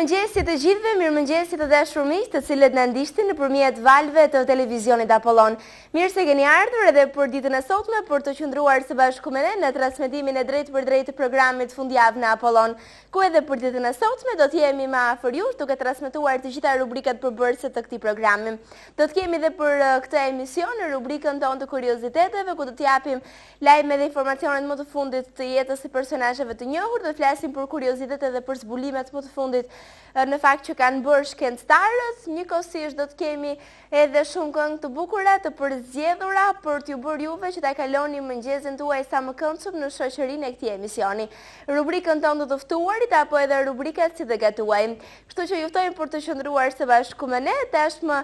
Mirëmëngjesit të gjithëve, mirëmëngjesit të dashur miq, të cilët na ndiqni nëpërmjet valve të televizionit Apollon. Mirë se keni ardhur edhe për ditën e sotme për të qëndruar së bashku me ne në transmetimin e drejtë për drejtë të programit fundjavë në Apollon, ku edhe për ditën e sotme do të jemi më afër jush duke transmetuar të gjitha rubrikat përbërëse të këtij programi. Do të kemi edhe për këtë emision në rubrikën tonë të kurioziteteve, ku do të japim lajme dhe informacionet më të fundit të jetës së personazheve të njohur, do të flasim për kuriozitetet dhe për zbulimet më të fundit në fakt që kanë bërë shkencëtarët. Njëkohësisht do të kemi edhe shumë këngë të bukura të përzgjedhura për t'ju bërë juve që ta kaloni mëngjesin tuaj sa më këndshëm në shoqërinë e këtij emisioni. Rubrikën tonë të ftuarit apo edhe rubrikat si dhe gatuaj. Kështu që ju ftojmë për të qëndruar së bashku me ne. Tashmë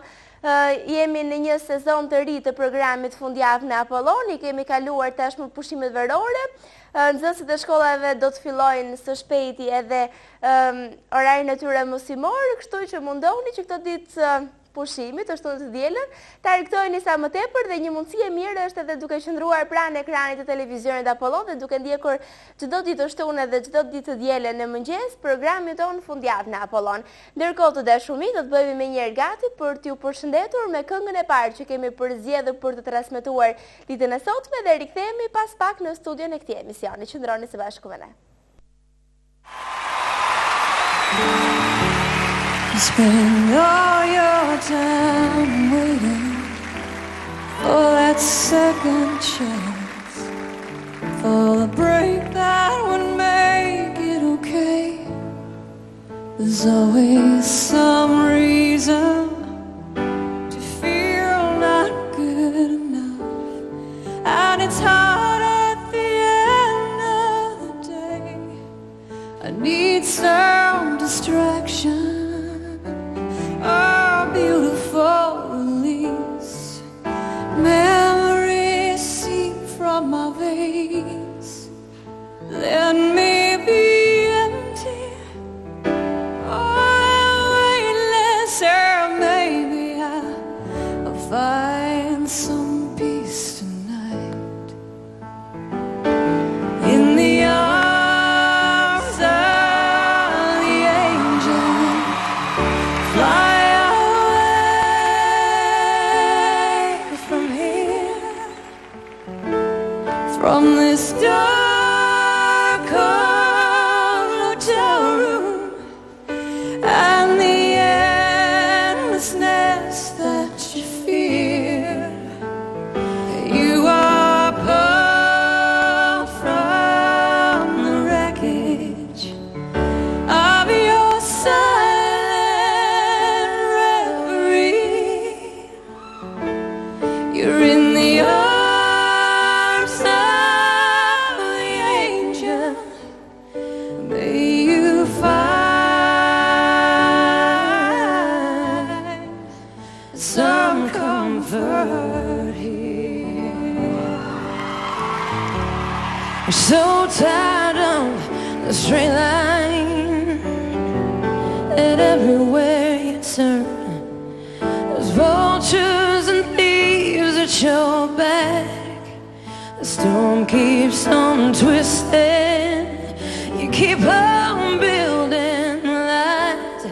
jemi në një sezon të ri të programit fundjavë në Apollon, i kemi kaluar tashmë pushimet verore. Nxënësit e shkollave do të fillojnë së shpejti edhe orarin e tyre mësimor, kështu që mundohuni që këto ditë pushimit, të shtunë të dielën, ta rikthojeni sa më tepër dhe një mundësi e mirë është edhe duke qëndruar pranë ekranit të televizionit Apollon dhe duke ndjekur çdo ditë të shtunë dhe çdo ditë të dielën në mëngjes programin ton fundjavë në Apollon. Ndërkohë të dashur miq, do të bëhemi menjëherë gati për t'ju përshëndetur me këngën e parë që kemi përzgjedhur për të transmetuar ditën e sotme dhe rikthehemi pas pak në studion e këtij emisioni. Qëndroni së bashku me ne. Spend all your time waiting for that second chance, for the break that would make it okay. There's always some reason to feel not good enough, and it's hard at the end of the day. I need some distraction, a beautiful release. Memories seep from my veins. Let me be empty, oh, weightless, or maybe I'll find some peace tonight in the arms of the angel. Fly from this dark hotel room and the endlessness that you fear. You are pulled from the wreckage of your silent reverie. You're in the arms of the angel. May you find some comfort here. We're so tired of the straight line that everywhere you turn there's vultures and thieves at your back. The storm keeps on twisting. You keep on building lies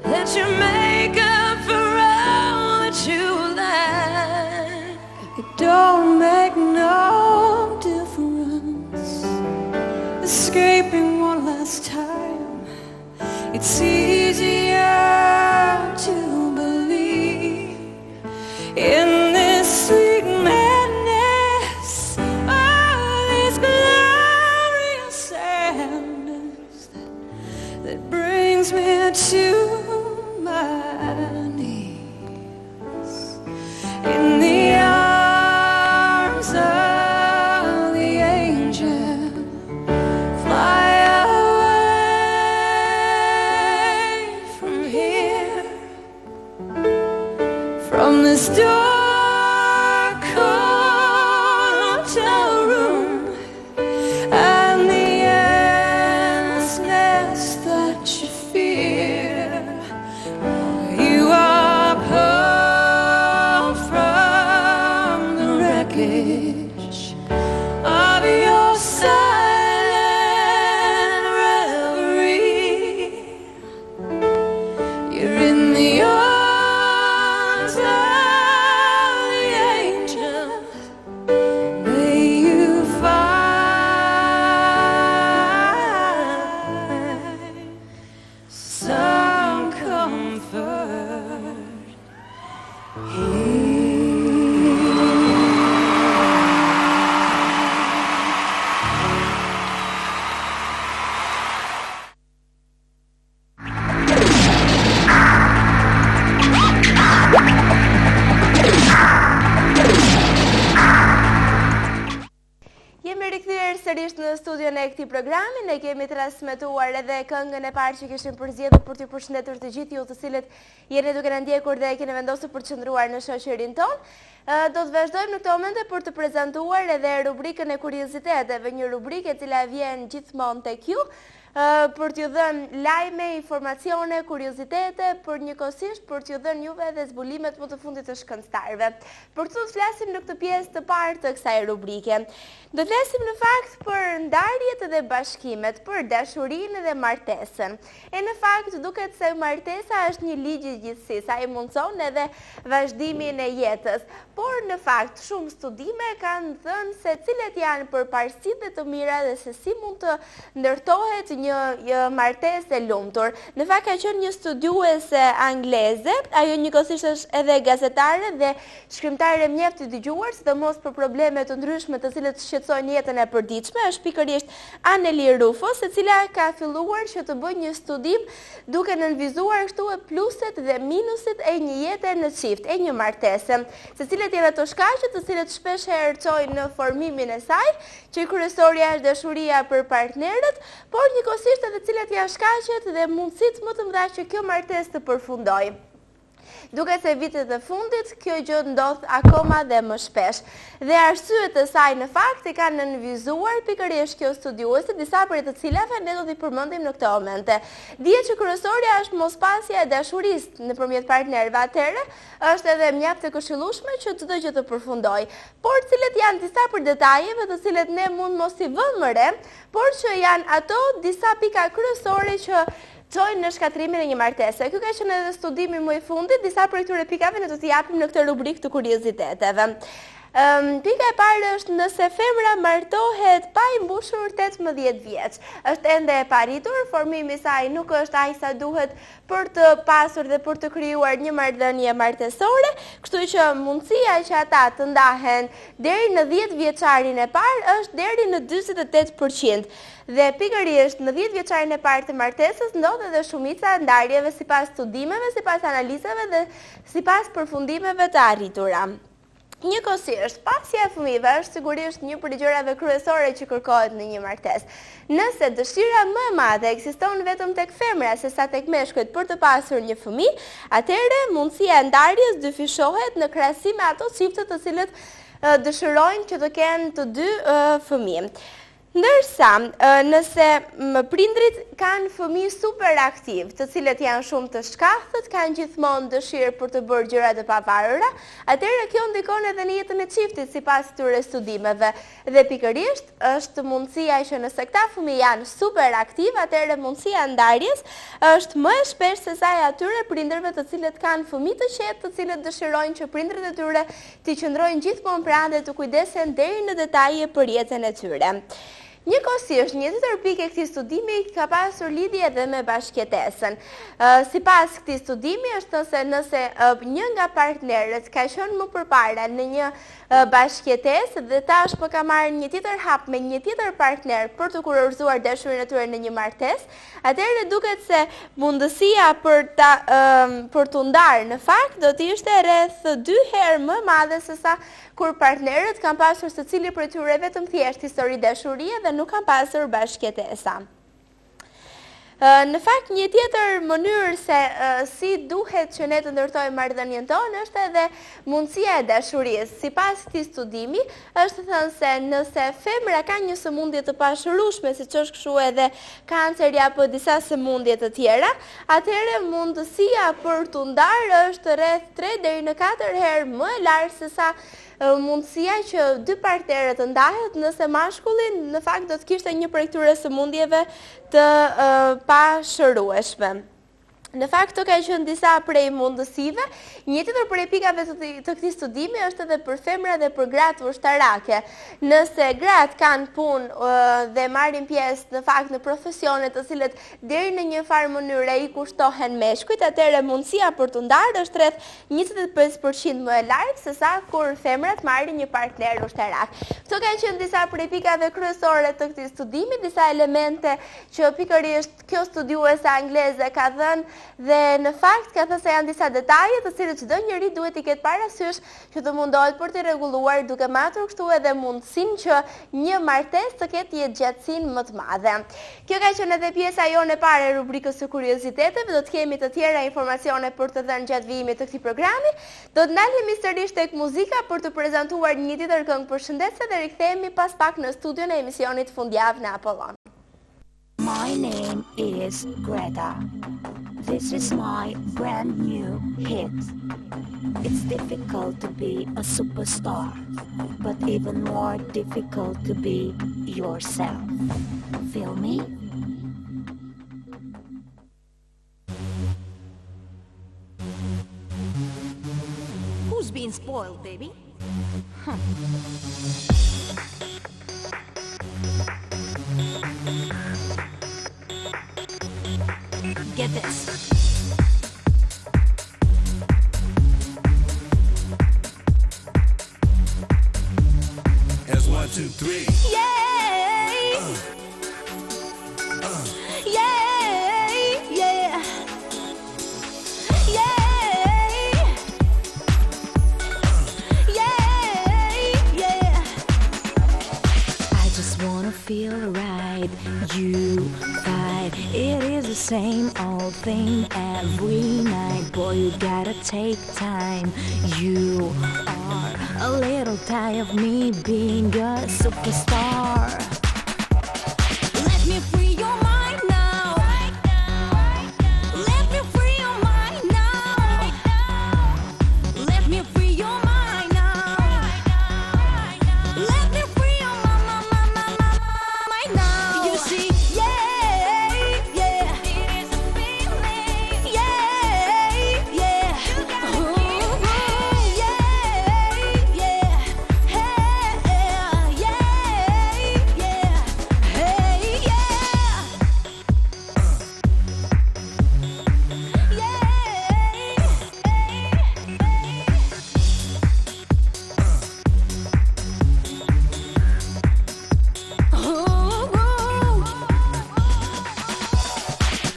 that you make up for all that you lack. It don't make no difference escaping one last time. It's easier to believe in this sweet madness, all these glorious sadness that brings me to my knees in the arms of the angel. Fly away Mirëmëngjes sërish në studion e këtij programi. Ne kemi transmetuar edhe këngën e parë që kishim përzgjedhur për t'ju përshëndetur të gjithë ju të cilët jeni duke na ndjekur dhe keni vendosur për të qëndruar në shoqërinë tonë. Do të vazhdojmë në këtë moment për të prezantuar edhe rubrikën e kurioziteteve, një rubrikë e cila vjen gjithmonë tek ju për t'ju dhënë lajme, informacione, kuriozitete, për njëkohësisht për t'ju dhënë juve edhe zbulimet më të fundit të shkencëtarëve. Për këtë të flasim në këtë pjesë të parë të kësaj rubrike. Do të flasim në fakt për ndarjet dhe bashkimet, për dashurinë dhe martesën. E në fakt duket se martesa është një ligj i gjithësisë, ai mundson edhe vazhdimin e jetës. Por në fakt shumë studime kanë thënë se cilat janë përparësitë të mira dhe se si mund të ndërtohet një martesë e lumtur. Në fakt ka qenë një studiuese angleze, ajo njëkohësisht është edhe gazetare dhe shkrimtare mjaft e dëgjuar, sidomos për probleme të ndryshme të cilët shqetësojnë jetën e përditshme, është pikërisht Anneli Rufos, e cila ka filluar që të bëjë një studim duke nënvizuar kështu pluset dhe minuset e një jete në çift, e një martese, se cilat janë ato shkaqe të cilët shpesh herë çojnë në formimin e saj, që kryesorja është dashuria për partnerët, por njëkohësisht edhe cilat janë shkaqet dhe mundësitë më të mëdha që kjo martesë të përfundojë. Duket se vitet e fundit kjo gjë ndodh akoma dhe më shpesh. Dhe arsyet e saj në fakt i kanë nënvizuar pikërisht kjo studiuese, disa prej të cilave ne do t'i përmendim në këtë momente. Dihet që kryesorja është mospasja e dashurisë nëpërmjet partnerëve, atëherë është edhe mjaft e këshillueshme që çdo gjë të përfundojë. Por cilat janë disa për detajeve të cilet ne mund mos i vëmë re, por që janë ato disa pika kryesore që çojnë në shkatrimin e një martese. Ky ka qenë edhe studimi më i fundit, disa prej këtyre pikave ne do t'i japim në këtë rubrikë të kurioziteteve. Pika e parë është nëse femra martohet pa i mbushur 18 vjeç. Është ende e paritur, formimi i saj nuk është aq sa duhet për të pasur dhe për të krijuar një marrëdhënie martesore, kështu që mundësia që ata të ndahen deri në 10 vjeçarin e parë është deri në 48%. Dhe pikërisht në 10 vjeçarin e parë të martesës ndodh edhe shumica e ndarjeve sipas studimeve, sipas analizave dhe sipas përfundimeve të arritura. Njëkohësisht, pasja e fëmijëve është sigurisht një prej gjërave kryesore që kërkohet në një martesë. Nëse dëshira më e madhe ekziston vetëm tek femra sesa tek meshkujt për të pasur një fëmijë, atëherë mundësia e ndarjes dyfishohet në krahasim me ato çifte të cilët dëshirojnë që të kenë të dy fëmijë. Ndërsa, nëse prindrit kanë fëmijë super aktiv, të cilët janë shumë të shkathët, kanë gjithmonë dëshirë për të bërë gjëra të pavarura, atëherë kjo ndikon edhe në jetën e çiftit sipas këtyre studimeve. Dhe pikërisht është mundësia që nëse këta fëmijë janë super aktiv, atëherë mundësia e ndarjes është më e shpeshtë se sa e atyre prindërve të cilët kanë fëmijë të qetë, të cilët dëshirojnë që prindërit e tyre të qëndrojnë gjithmonë pranë dhe të kujdesen deri në detaje për jetën e tyre. Njëkohësisht, një tjetër pikë e këtij studimi ka pasur lidhje edhe me bashkëtesën. Sipas këtij studimi është nëse një nga partnerët ka qenë më përpara në një bashkëtesë dhe tash po ka marrë një tjetër hap me një tjetër partner për të kurorzuar dashurinë e tyre në një martesë, atëherë duket se mundësia për të ndarë në fakt do të ishte rreth 2 herë më e madhe se sa kur partnerët kanë pasur secili prej tyre vetëm thjesht histori dashurie dhe nuk kanë pasur bashkëtesa. Në fakt, një tjetër mënyrë se si duhet që ne të ndërtojmë marrëdhënien tonë është edhe mundësia e dashurisë. Sipas këtij studimi, është thënë se nëse femra ka një sëmundje të pashërueshme, siç është kështu edhe kanceri apo disa sëmundje të tjera, atëherë mundësia për të ndarë është rreth 3 deri në 4 herë më e lartë se sa mundësia që dy partnerët të ndahet nëse mashkulli në fakt do të kishte një prej këtyre sëmundjeve të pashërueshme. Në fakt, të ka qenë disa prej mundësive. Një tjetër prej pikave të këtij studimi është edhe për femra dhe për gratë ushtarake. Nëse gratë kanë punë dhe marrin pjesë në fakt në profesione të cilët deri në një farë mënyrë i kushtohen meshkujt, atëherë mundësia për të ndarë është rreth 25% më e lartë se sa kur femrat marrin një partner ushtarak. Këto kanë qenë disa prej pikave kryesore të këtij studimi, disa elemente që pikërisht kjo studiuese angleze ka dhënë dhe në fakt ka thënë se janë disa detaje të cilët çdo njeri duhet i ketë parasysh që të mundohet për të rregulluar, duke matur kështu edhe mundësinë që një martesë të ketë jetëgjatësinë më të madhe. Kjo ka qenë edhe pjesa jone e parë e rubrikës së kurioziteteve, do të kemi të tjera informacione për të dhënë gjatë vijimit të këtij programi. Do të ndalemi sërish tek muzika për të prezantuar një tjetër këngë përshëndetse dhe rikthehemi pas pak në studion e emisionit Fundjavë në Apollon. My name is Greta. This is my brand new hit. It's difficult to be a superstar, but even more difficult to be yourself. Feel me? Who's being spoiled, baby? Get this. As 1, 2, 3. Yay! Yay! Yeah! Yay! Yay! Yeah! I just wanna feel right. You fight. It is the same old thing every night. Boy, you gotta take time. You are a little tired of me being a superstar. Let me free your mind now. Let me free your mind now. Let me free your mind now. Let me free your mind now. You see, yeah, yeah. It is a feeling. Yeah, yeah. Ooh, yeah, yeah. Hey, yeah, yeah. Hey, yeah.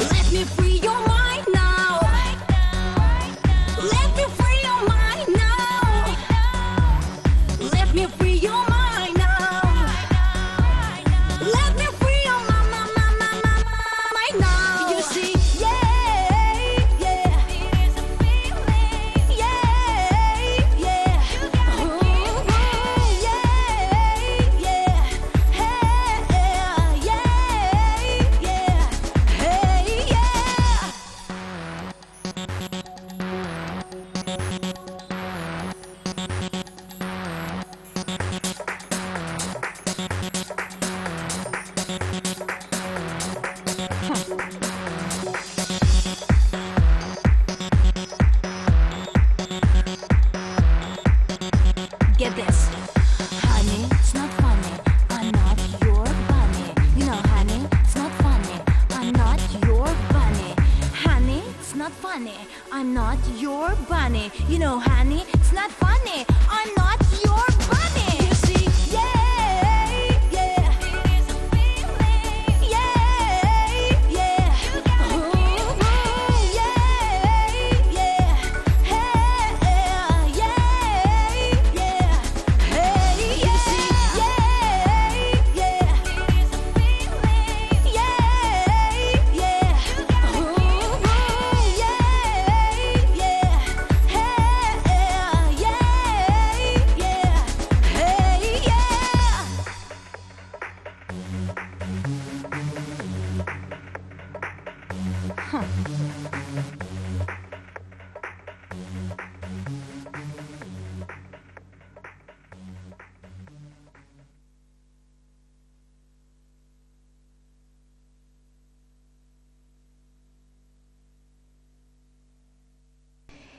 Let me free your mind now. Let me free your mind now. Let me free your mind now. Let me free your mind now. You see, yeah, yeah. It is a feeling. Yeah, yeah. Ooh, yeah, yeah. Hey, yeah, yeah. Hey, yeah. Get this. Honey, it's not funny. I'm not your bunny. You know, honey, it's not funny. I'm not your bunny. Honey, it's not funny. I'm not your bunny. You know, honey, it's not funny. I'm not your bunny. You see, yeah, yeah. It is a feeling. Yeah, yeah. Ooh, yeah, yeah. Hey, yeah, yeah. Hey, you see, yeah, yeah. It is a feeling. Yeah, yeah. Ooh, yeah, yeah. Hey, yeah, Hey, yeah.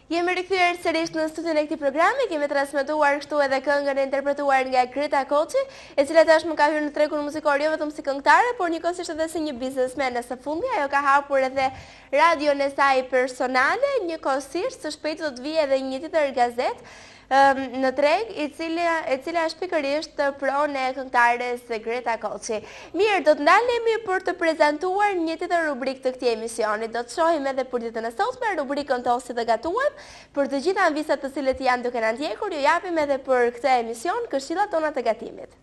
Jemi rikthyer sërish në studion e këtij programi, kemi transmetuar kështu edhe këngën e interpretuar nga Greta Koçi, e cila tashmë ka hyrë në tregun muzikor jo vetëm si këngëtare, por njëkohësisht edhe si një biznesmene së fundi. Ajo ka hapur edhe radion e saj personale, njëkohësisht së shpejti do të vijë edhe një tjetër gazetë në treg, e cila është pikërisht pronë e këngëtares Greta Koçi. Mirë, do të ndalemi për të prezantuar një tjetër rubrikë të këtij emisioni. Do të shohim edhe për ditën e sotme rubrikën tonë Si të gatuam. Për të gjitha anvisat të cilët janë duke na ndjekur, ju japim edhe për këtë emision këshillat tona të gatimit.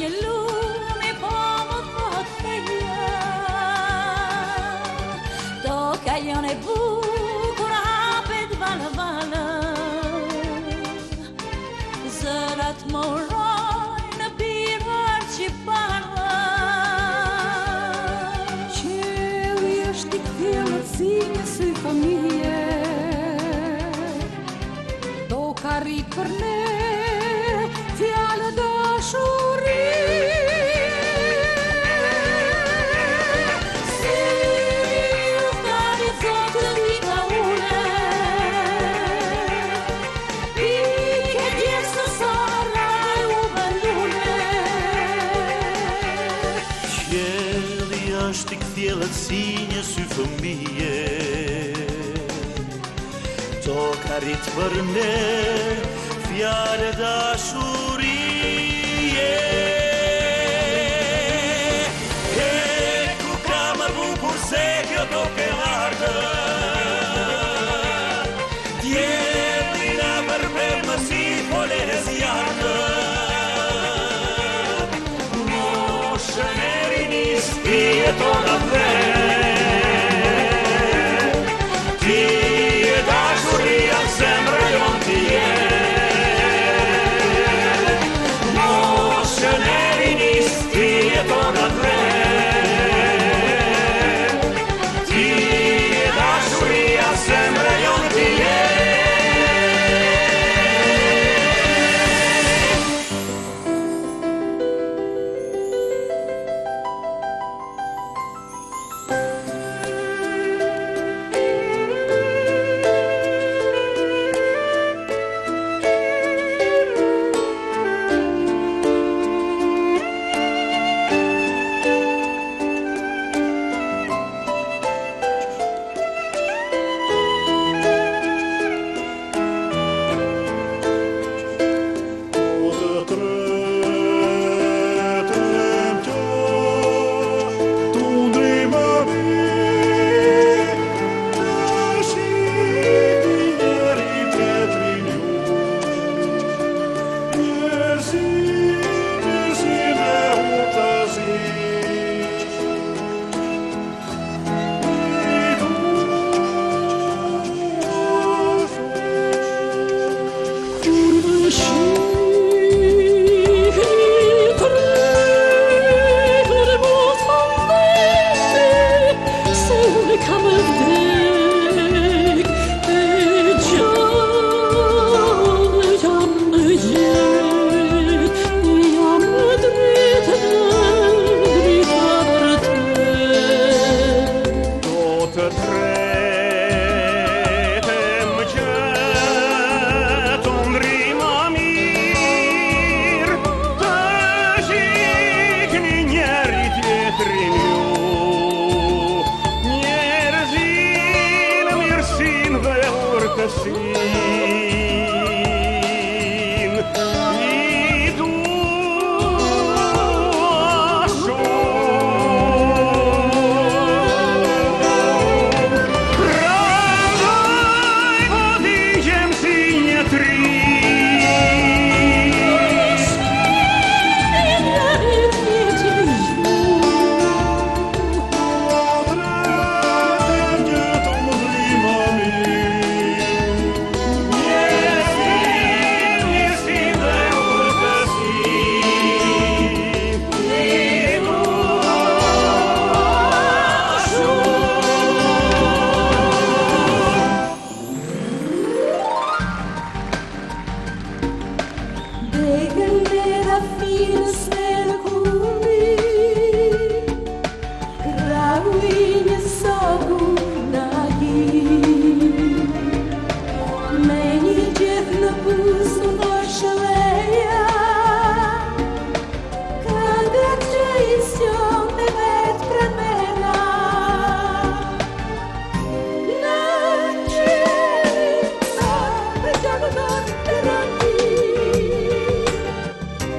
një lumi po më thot feja. Toka jone bukur hapet valë. Zërat më urojnë në pirar që parë. Qeli është i kthjellët si një sy familje. Toka rrit për ne fjallë dashurie. Si ftari thotë t'i ka ule, pike djesë saraj u balune. Qielli është i kthjellët si një sy fëmije. Toka rrit për ne fjallë dashurie. E ku ka më bukur se kjo tokë e lartë, dielli na përbel më si folere zjartë. Moshën e rinis fije tona dhe, ti e dashuria në zemrë jon ti je. Moshën e rinis fije tona dhe, ti e dashuria në zemrë jon ti je.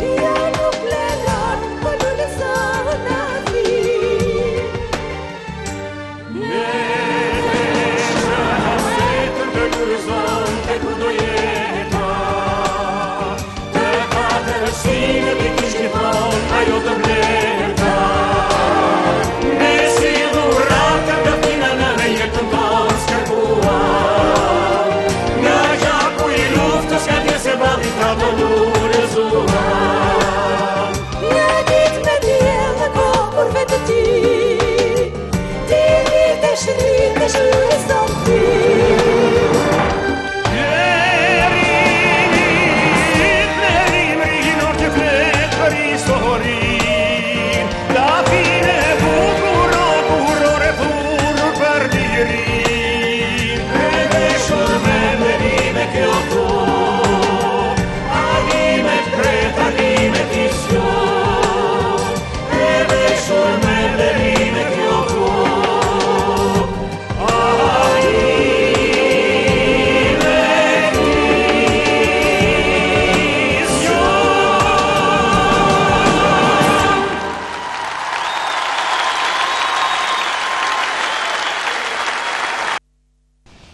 Piano play. morir. La fine curore pur per digerir. E veshur me venime che ho tu, anime creta, anime fission. E veshur me venime che ho tu,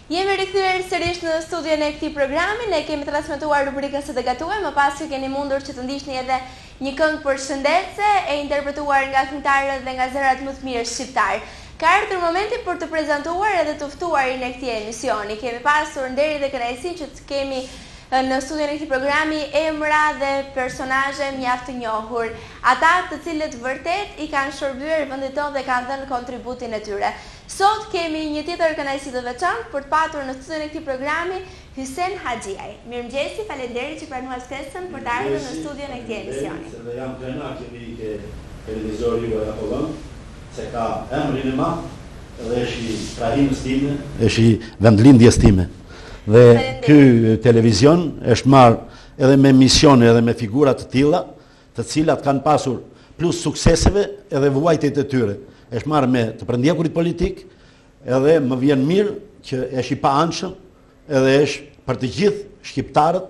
Jemi rikthyer sërish në studion e këtij programi. Ne kemi transmetuar rubrikën Së të gatuar, më pas që keni mundur që të ndiqni edhe një këngë përshëndetse e interpretuar nga këngëtarët dhe nga zërat më të mirë shqiptar. Ka ardhur momenti për të prezantuar edhe të ftuarin e këtij emisioni. Kemi pasur nderin dhe kënaqësinë që të kemi në studion e këtij programi emra dhe personazhe mjaft të njohur, ata të cilët vërtet i kanë shërbyer vendit tonë dhe kanë dhënë kontributin e tyre. Sot kemi një tjetër kënaqësi të veçantë për të patur në studion e këtij programi Hysen Haxhiaj. Mirëmëngjesi, faleminderit që pranuat ftesën për të ardhur në studion e këtij emisioni. Dhe jam krenar që vi ke televizori ju e Apollon, se ka emrin e madh dhe është i trahimës time, është i vendlindjes time. Dhe ky televizion është marrë edhe me misione edhe me figura të tilla, të cilat kanë pasur plus sukseseve edhe vuajtjet e tyre. Është marrë me të përndjekurit politik, edhe më vjen mirë që është i pa-anshëm, edhe është për të gjithë shqiptarët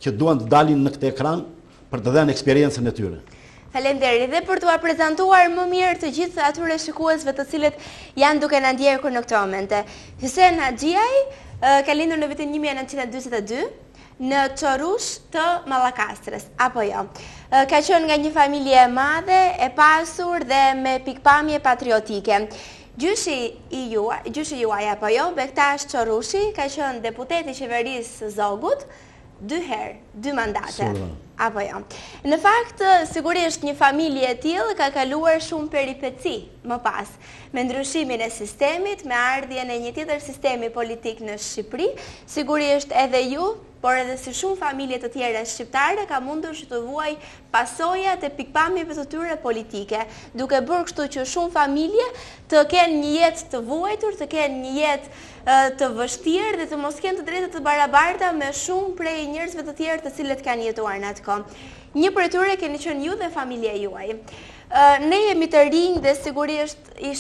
që duan të dalin në këtë ekran për të dhënë eksperiencën e tyre. Faleminderit dhe për t'u prezantuar më mirë të gjithë atyre shikuesve të cilët janë duke na ndjekur në këtë momente. Hysen Haxhiaj ka lindur në vitin 1942 në Çorush të Mallakastrës, apo jo. Ka qenë nga një familje e madhe, e pasur dhe me pikpamje patriotike. Gjyshi juaj apo jo, Bektash Çorushi, ka qenë deputet i qeverisë Zogut 2 herë, 2 mandate. Apo jo. Në fakt, sigurisht një familje e tillë ka kaluar shumë peripeci më pas, me ndryshimin e sistemit, me ardhjen e një tjetër sistemi politik në Shqipëri, sigurisht edhe ju, por edhe si shumë familje të tjera shqiptare ka mundur që të vuaj pasojat e pikpamjeve të tyre politike, duke bërë kështu që shumë familje të kenë një jetë të vuajtur, të kenë një jetë të vështirë dhe të mos kenë të drejtat të barabarta me shumë prej njerëzve të tjerë të cilët kanë jetuar në atë kohë. Një prej tyre keni qenë ju dhe familja juaj. Ne jemi të rinj dhe sigurisht i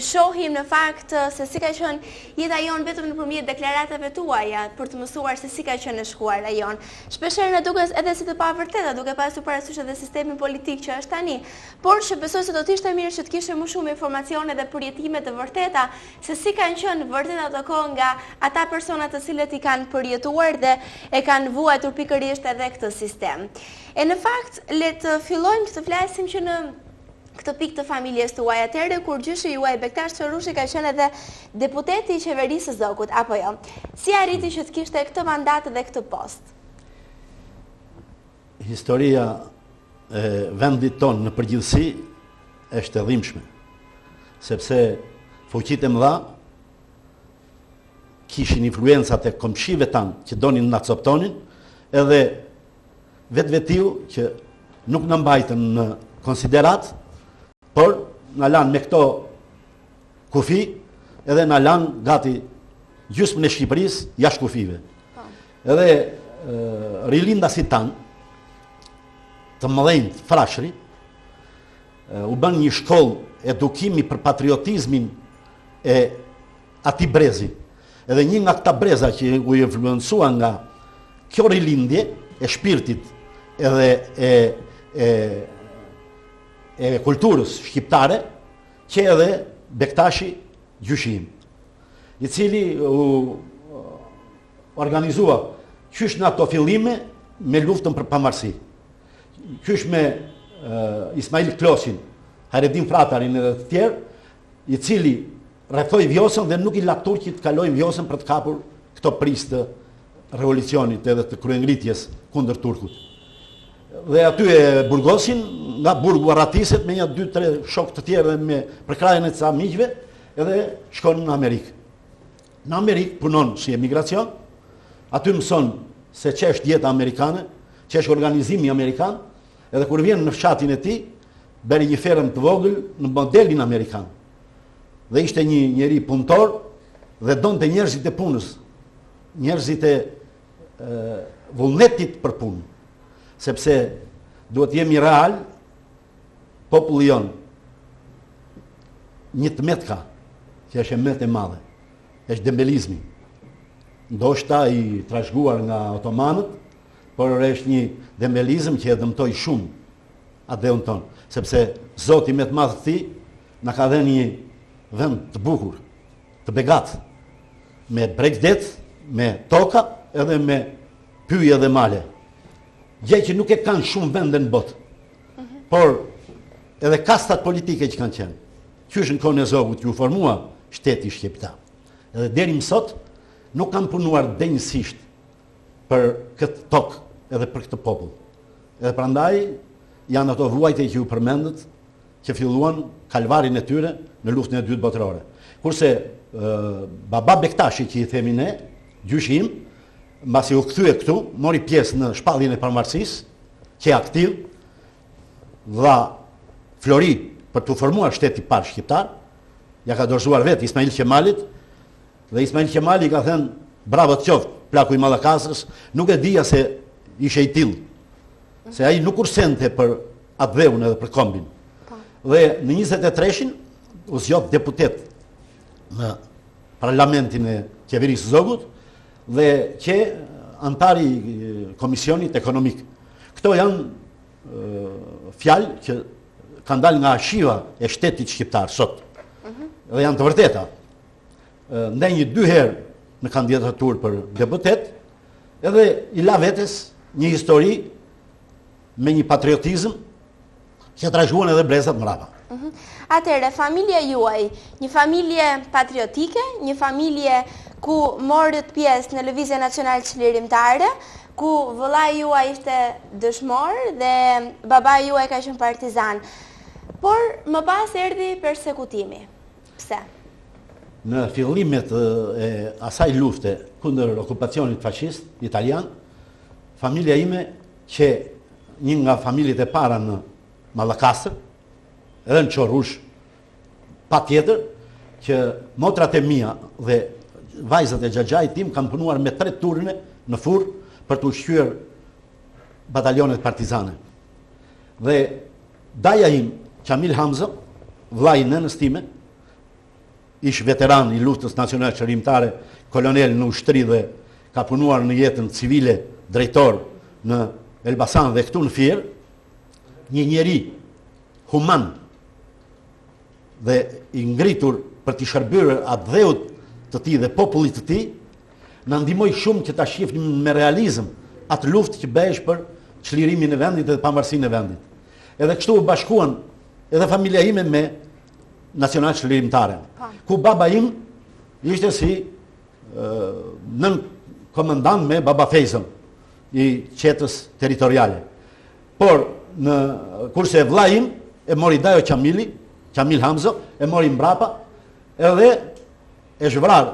shohim në fakt se si ka qenë jeta jonë vetëm nëpërmjet deklaratave tuaja për të mësuar se si ka qenë e shkuara jonë. Shpeshherë na duket edhe si të pavërteta, duke pasur parasysh edhe sistemin politik që është tani, por që besoj se do të ishte mirë që të kishe më shumë informacione dhe përjetime të vërteta se si kanë qenë vërtet ato kohë nga ata persona të cilët i kanë përjetuar dhe e kanë vuajtur pikërisht edhe këtë sistem. E në fakt, le të fillojmë të flasim që në këtë pikë të familjes tuaj atëherë kur gjyshi juaj Bektash Çorushi ka qenë edhe deputeti i qeverisë së Zogut, apo jo? Si arriti që të kishte këtë mandat dhe këtë post? Historia e vendit tonë në përgjithësi është e dhimbshme, sepse fuqitë e mëdha kishin influencat e komshive tanë që donin na coptonin, edhe vetiu që nuk në mbajtën në konsiderat, por në lanë me këto kufi edhe në lanë gati gjysmën e Shqipërisë jashtë kufive. Edhe rilindasit tanë, të mëdhenjtë frashëri, u bën një shkollë edukimi për patriotizmin e atij brezi. Edhe një nga këta breza që u influencua nga kjo rilindje e shpirtit edhe e kulturës shqiptare, që edhe Bektashi gjyshim, i cili u organizua qysh në ato fillime me luftën për pavarësi. Qysh me Ismail Klosin, Hayreddin Fratarin edhe të tjerë, i cili rrethoi Vjosën dhe nuk i la turqit të kalojnë Vjosën për të kapur këto prisë të revolucionit edhe të kryengritjes kundër turkut. Dhe aty e burgosin, nga burgu arratiset me një 2-3 shok të tjerë dhe me përkrajën e ca miqve, edhe shkon në Amerikë. Në Amerikë punon si emigracion, aty mëson se që është jeta amerikane, që është organizimi amerikan, Edhe kur vjen në fshatin e tij, bëri një fermë të vogël në modelin amerikan. Dhe ishte një njeri punëtor dhe donte njerëzit e punës, njerëzit e vullnetit për punë. Sepse duhet jemi real, populli jon një tmet ka, që është emet e madhe, është dembelizmi. Ndoshta i trashëguar nga otomanët, por është një dembelizëm që e dëmtoi shumë atë dheun tonë, sepse Zoti më të madh i tij na ka dhënë një vend të bukur, të begat, me bregdet, me toka, edhe me pyje dhe male. Gjë që nuk e kanë shumë vende në botë. Por edhe kastat politike që kanë qenë, qysh në kohën e Zogut ju formua shteti shqiptar. Edhe deri më sot nuk kanë punuar denjësisht për këtë tokë edhe për këtë popull. Edhe prandaj janë ato vuajtje që ju përmendët, që filluan kalvarin e tyre në luftën e dytë botërore. Kurse Baba Bektashi, që i themi ne, gjyshi im, mbasi u kthye këtu, mori pjesë në shpalljen e pavarësisë, që e aktiv, dha Flori për të formuar shteti parë shqiptar, ja ka dorëzuar vetë Ismail Qemalit, dhe Ismail Qemali ka thënë, bravo të qoftë, plaku i Mallakasrës, nuk e dija se ishe i tillë, se ai nuk kursente për atë dheun edhe për kombin. Dhe në 23-shin u zgjodh deputet në parlamentin e qeverisë Zogut dhe që antari i komisionit ekonomik. Këto janë fjalë që kanë dalë nga arshiva e shtetit shqiptar sot. Dhe janë të vërteta. Ndenjë 2 herë në kandidaturë për deputet, edhe i la vetes një histori me një patriotizëm që trashëguan edhe brezat mrapa. Atëherë, familja juaj, një familje patriotike, një familje ku morët pjesë në Lëvizjen Nacionale Çlirimtare, ku vëllai juaj ishte dëshmor dhe babai juaj ka qenë partizan. Por më pas erdhi persekutimi. Pse? Në fillimet e asaj lufte kundër okupacionit fashist italian, familja ime, që një nga familjet e para në Mallakastër, edhe në Qorrush, pa tjetër, që motrat e mia dhe vajzat e xhaxhait tim kanë punuar me 3 turne në furr për të ushqyer batalionet partizane. Dhe daja im, Qamil Hamza, vllai i nënës time, ish veteran i luftës nacionale çlirimtare, kolonel në ushtri dhe ka punuar në jetën civile drejtor në Elbasan dhe këtu në Fier, një njeri human dhe i ngritur për t'i shërbyer atë dheut të tij dhe popullit të tij, na ndihmoi shumë që ta shihnim me realizëm atë luftë që bëhesh për çlirimin e vendit dhe pavarësinë e vendit. Edhe kështu u bashkuan edhe familja ime me Nacional Çlirimtare, ku baba im ishte si nën komandant me Baba Fejzën i qetës territoriale. Por kurse vllai im e mori Dajo Qamili, Qamil Hamzo, e mori mbrapa edhe e zhvrar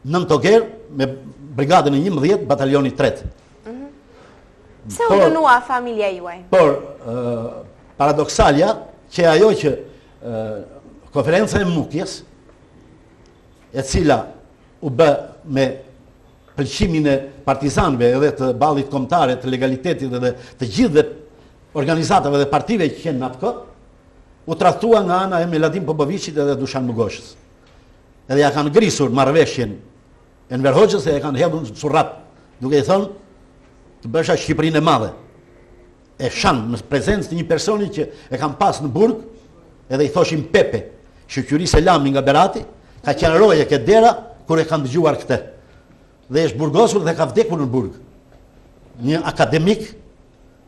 nën Toker me brigadën e 11 batalioni 3. Pse u dënua familja juaj? Por paradoksalja që ajo që konferenca e Mukjes, e cila u bë me pëlqimin e partizanëve edhe të ballit kombëtare, të legalitetit dhe të gjithë organizatave dhe partive që qenë në atë kohë, u tradhtua nga ana e Meladim Popoviçit edhe Dušan Mugoshës. Edhe ja kanë grisur marrëveshjen e Enver Hoxhës e ja kanë hedhur në surrap, duke i thënë të bësha Shqipërinë e madhe. E shanë në prezencë të një personi që e kanë pas në burg, edhe i thoshin Pepe, shoqëri Selami nga Berati, ka qenë roje këtë dera kur e kanë dëgjuar këtë. Dhe është burgosur dhe ka vdekur në burg. Një akademik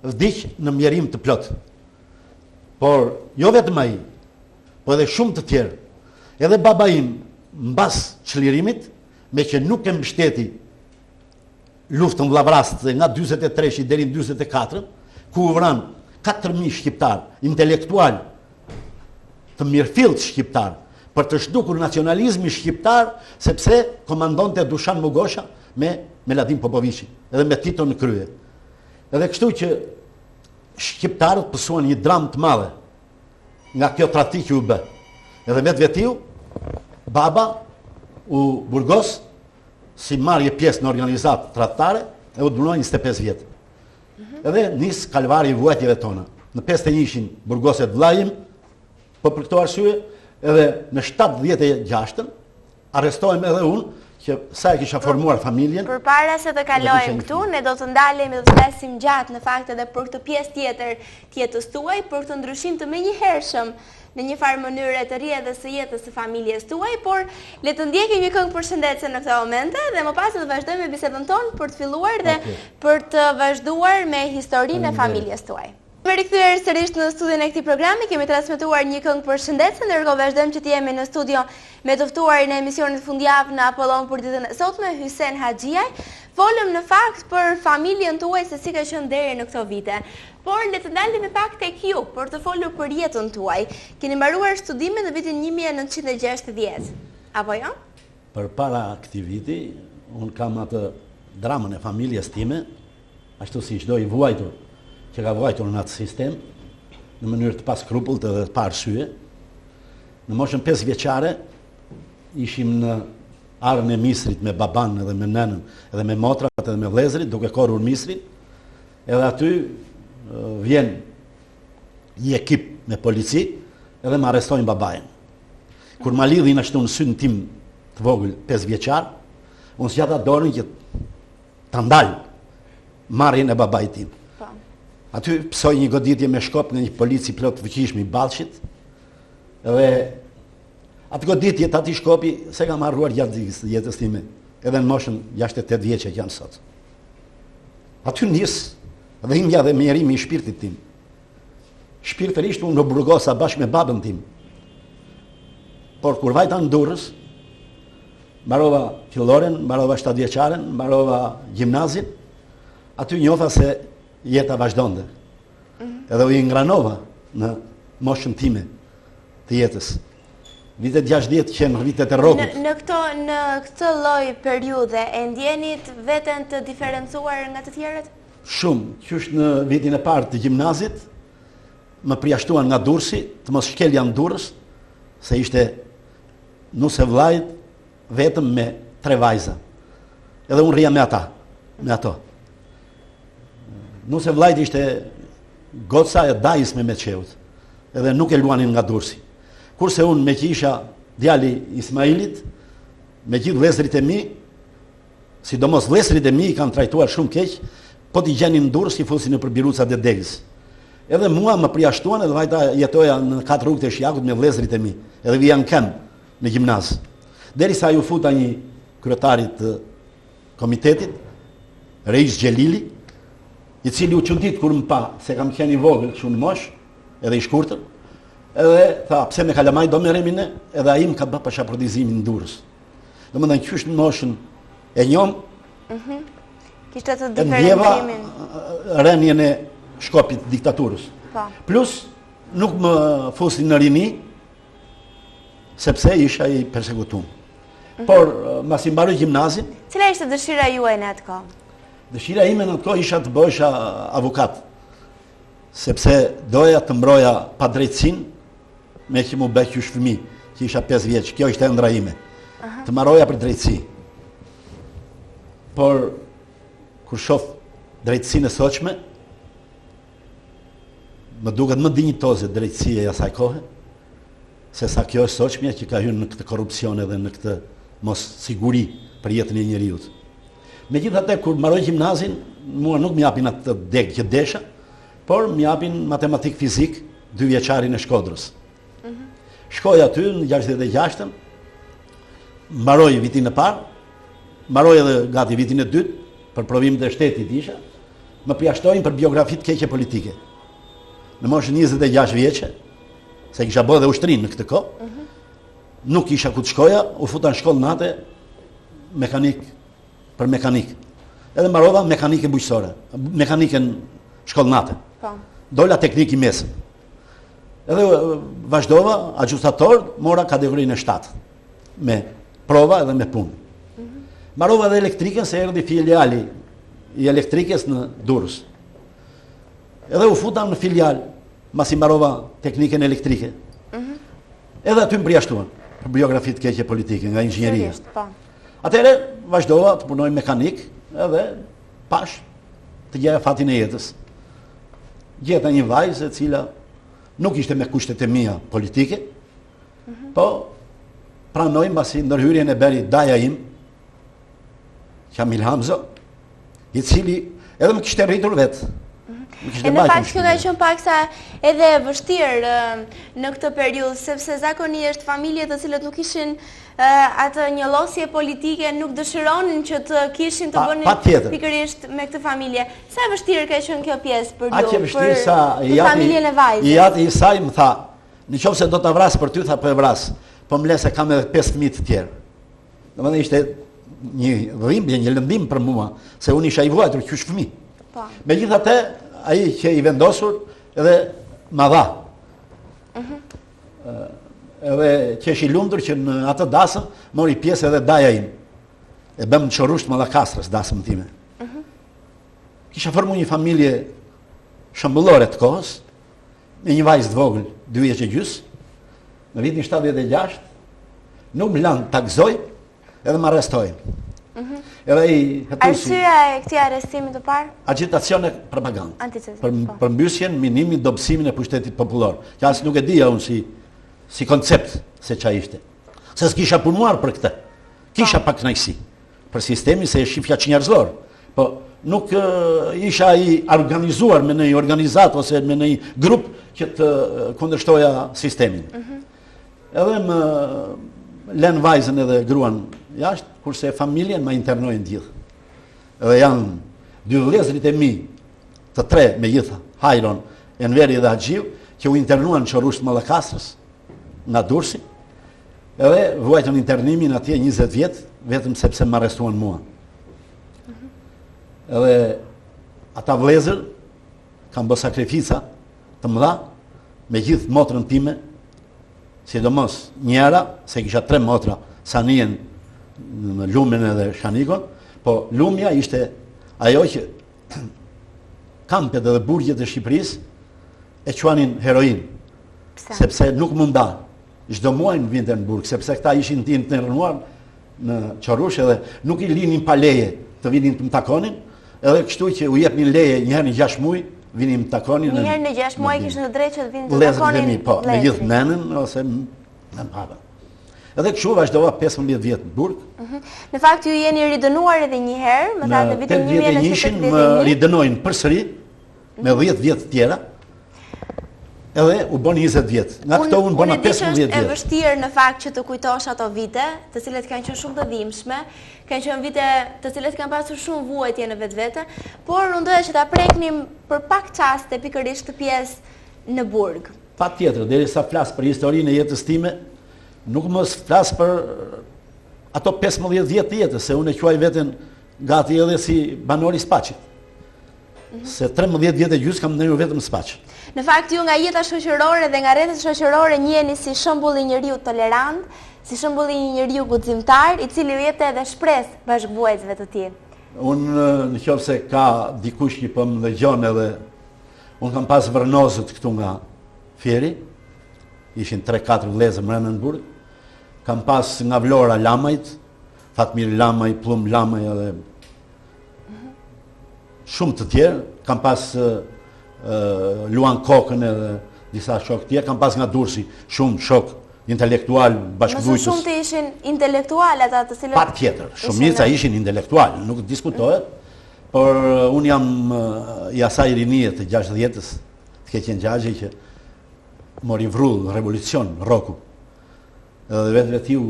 vdiq në mjerim të plot. Por jo vetëm ai, po edhe shumë të tjerë. Edhe baba im mbas çlirimit, me që nuk e mbështeti luftën vllavrast nga 43 deri në 44, ku u vran 4.000 shqiptar, intelektual të mirëfillt shqiptar, për të shdukur nacionalizmi shqiptar, sepse komandonte Dušan Mugosha me Meladim Popoviçin, edhe me Tito në krye. Edhe kështu që shqiptarët pësuan një dramë të madhe nga kjo tradhti që u bë. Edhe vetiu, baba u burgos si marrje pjesë në organizatë tradhtare e u dënoi 25 vjet. Edhe nis kalvari i vuajtjeve tona. Në 51-shin burgoset vllajim, po për këto arsye edhe në 76-ën arrestohem edhe unë që sa e kisha formuar familjen. Përpara se të kalojmë këtu, ne do të ndalemi dhe të flasim gjatë në fakt edhe për këtë pjesë tjetër të jetës tuaj, për këtë ndryshim të menjëhershëm në një farë mënyrë të rrjedhës së jetës së familjes tuaj, por le të ndjekim një këngë përshëndetse në këtë momente dhe më pas do të vazhdojmë me bisedën tonë për të filluar dhe për të vazhduar me historinë e familjes tuaj. Me rikthyer sërish në studion e këtij programi, kemi transmetuar një këngë përshëndetse, ndërkohë vazhdojmë që të jemi në studio me të ftuarin e emisionit fundjavë në Apollon për ditën e sotme, Hysen Haxhiaj. Folëm në fakt për familjen tuaj se si ka qenë deri në këto vite. Por le të ndalemi pak tek ju për të folur për jetën tuaj. Keni mbaruar studimet në vitin 1960, apo jo? Përpara këtij viti, un kam atë dramën e familjes time, ashtu si çdo i vuajtur që ka vuajtur në atë sistem, në mënyrë të pa skrupullt edhe të pa arsye. Në moshën 5 vjeçare ishim në arën e Misrit me baban edhe me nënën, edhe me motrat edhe me vëllezërit, duke korrur Misrin. Edhe aty vjen një ekip me polici edhe më arrestojnë babajen. Kur ma lidhin ashtu në syrin tim të vogël 5 vjeçar, unë s'gjata dorën që ta ndal marrjen e babait tim. Aty pësoj një goditje me shkop nga një polici plot fuqishëm i Ballshit. Edhe atë goditje ati shkopi se kam harruar gjatë jetës time, edhe në moshën 68 vjeçe që jam sot. Aty nis dhimbja dhe mjerimi i shpirtit tim. Shpirtërisht unë në burgosa bashkë me babën tim. Por kur vajta në Durrës, mbarova filloren, mbarova 7 vjeçaren, mbarova gjimnazin, aty njofa se jeta vazhdonte. Edhe u ngranova në moshën time të jetës. Vitet 60 që në vitet e rrogut. Në këtë lloj periudhe e ndjenit veten të diferencuar nga të tjerët? Shumë. Qysh në vitin e parë të gjimnazit, më përjashtuan nga Durrësi, të mos shkelja në Durrës, se ishte nuse vllajt vetëm me 3 vajza. Edhe unë rria me ato. Nuse vllajt ishte goca e dajës me Meçeut, edhe nuk e luanin nga Durrësi. Kurse unë me që isha djali Ismailit, me gjithë vëllezërit e mi, sidomos vëllezërit e mi i kanë trajtuar shumë keq, po t'i gjenin në Durrës i fusin në për birucat e degës. Edhe mua më përjashtuan edhe vajta jetoja në 4 rrugët e Shjakut me vëllezërit e mi, edhe vija në Kem në gjimnaz. Derisa ju futa një kryetarit të komitetit, Reis Xhelili, i cili u çudit kur më pa se kam qenë i vogël kështu në mosh, edhe i shkurtër, edhe tha pse me kalamaj do merremi ne, edhe ai më ka bë pasaportizimin në Durrës. Domethënë qysh në moshën e njom, kishte të diferencimin. Rënien e shkopit të diktaturës. Plus nuk më fusin në rini, sepse isha i persekutuar. Por mbasi mbaroj gjimnazin. Cila ishte dëshira juaj në atë kohë? Dëshira ime në atë kohë isha të bëhesha avokat, sepse doja të mbroja pa drejtësinë me që mu bë qysh fëmijë, që isha 5 vjeç, kjo ishte ëndra ime. Të marroja për drejtësi. Por kur shoh drejtësinë e sotshme, më duket më dinjitoze drejtësia e asaj kohe, se sa kjo është sotshmja që ka hyrë në këtë korrupsion edhe në këtë mos siguri për jetën e njeriut. Megjithatë, kur mbaroj gjimnazin, mua nuk më japin atë deg që desha, por më japin matematik fizik 2 vjeçarin e Shkodrës. Shkoj aty në 66-ën, mbaroj vitin e parë, mbaroj edhe gati vitin e dytë, për provimet e shtetit isha, më përjashtojnë për biografi të keqe politike. Në moshën 26 vjeçe, se kisha bërë dhe ushtrinë në këtë kohë, nuk isha ku të shkoja, u futa në shkollë nate për mekanik. Edhe mbarova mekanike bujqësore, mekanikën shkollë nate. Dola teknik i mesëm. Edhe vazhdova, ajustator, mora kategorinë e 7, me prova edhe me punë. Mbarova edhe elektrikën se erdhi filiali i elektrikës në Durrës. Edhe u futa në filial, masi mbarova teknikën elektrike. Edhe aty më përjashtuan, për biografi të keqe politike, nga inxhinieria. Sigurisht, po. Atëherë vazhdova të punoj mekanik, edhe pash të gjeja fatin e jetës. Gjeta një vajzë e cila nuk ishte me kushtet e mia politike, po pranoj mbasi ndërhyrjen e beri daja im, Kamil Hamzo, i cili edhe më kishte rritur vetë. E në fakt kjo ka qenë paksa edhe e vështirë në këtë periudhë, sepse zakonisht familjet të cilët nuk ishin atë njëllosje politike nuk dëshironin që të kishin të bënin pikërisht me këtë familje. Sa e vështirë ka qenë kjo pjesë për ju, për familjen e vajzës? I jati i saj më tha, në qoftë se do ta vras për ty, tha po e vras, po më le se kam edhe 5 fëmijë të tjerë. Domethënë ishte një dhimbje, një lëndim për mua, se unë isha i vuajtur qysh fëmijë. Megjithatë, ai që i vendosur edhe ma dha. Edhe qesh i lumtur që në atë dasëm mori pjesë edhe daja im. E bëm në Qorrusht Mallakastrës dasëm time. Kisha formuar një familje shëmbullore të kohës, me një vajzë të vogël, 2 vjeç e gjys. Në vitin 76 nuk më lanë ta gëzoj edhe më arrestojnë. Arsyeja e këtij arrestimi të parë? Agitacione propagandë. Për po. përmbysjen, minimin, dobësimin e pushtetit popullor. Që as nuk e dija unë si koncept se ç'a ishte. Se s'kisha punuar për këtë. Kisha pak kënaqësi për sistemin se e shifja çnjerëzor. Po nuk isha i organizuar me një organizat ose me një grup që të kundërshtoja sistemin. Edhe më lën vajzën edhe gruan jashtë, kurse familjen ma internojnë gjithë. Edhe janë 2 vëllezërit e mi, të 3 me gjitha, Hajron, Enveri dhe Haxhiu, që u internuan në Qorrusht Mallakastrës, nga Durrësi, edhe vuajtën internimin atje 20 vjet, vetëm sepse më arrestuan mua. Edhe ata vëllezër kanë bërë sakrifica të mëdha me gjithë motrën time, sidomos njëra, se kisha 3 motra, Sanien, në Lumin edhe Shanikon, po Lumja ishte ajo që kampet edhe burgjet e Shqipërisë e quanin heroin, sepse nuk munda çdo muaj në vinte në burg, sepse këta ishin të internuar në Qorrusht edhe nuk i linin pa leje të vinin të më takonin, edhe kështu që u jepnin leje një herë në 6 muaj, vinin të takonin. Një herë në 6 muaj kishin të drejtë që të vinin të takonin. Po, me gjithë nenën ose me baba. Edhe kështu vazhdova 15 vjet në burg. Në fakt ju jeni ridënuar edhe një herë, më thanë në vitin 1981. Më ridënojnë përsëri me 10 vjet të tjera. Edhe u bën 20 vjet. Nga këto unë bëna 15 vjet. Është e vështirë në fakt që të kujtosh ato vite, të cilet kanë qenë shumë të dhimbshme, kanë qenë vite të cilet kanë pasur shumë vuajtje në vetvete, por unë doja që ta preknim për pak çaste pikërisht të pjesë në burg. Patjetër, derisa flas për historinë e jetës time, nuk mos flas për ato 15 vjet të jetës, se unë e quaj veten gati edhe si banor i Spaçit. Se 13 vjet e gjys kam ndërur vetëm Spaç. Në fakt ju nga jeta shoqërore dhe nga rrethet shoqërore njiheni si shembull i njeriu tolerant, si shembull i njeriu guximtar, i cili jepte edhe shpresë bashkëvuajtësve të tij. Unë nëse ka dikush që po më dëgjon edhe unë kam pas vërnozët këtu nga Fieri, ishin 3-4 vëllezër mbrëmë në burg. Kam pas nga Vlora Lamajt, Fatmir Lamaj, Plum Lamaj edhe shumë të tjerë. Kam pas Luan Kokën edhe disa shokë tjerë. Kam pas nga Durrësi shumë shok intelektual bashkëvuajtës. Mësë shumë të ishin intelektual ata të cilët... Patjetër, shumica ishin intelektual, nuk diskutohet, por unë jam i asaj rinie të 60-s, të Keqen Gjagje që mori vrull, revolucion, roku. Edhe vetiu,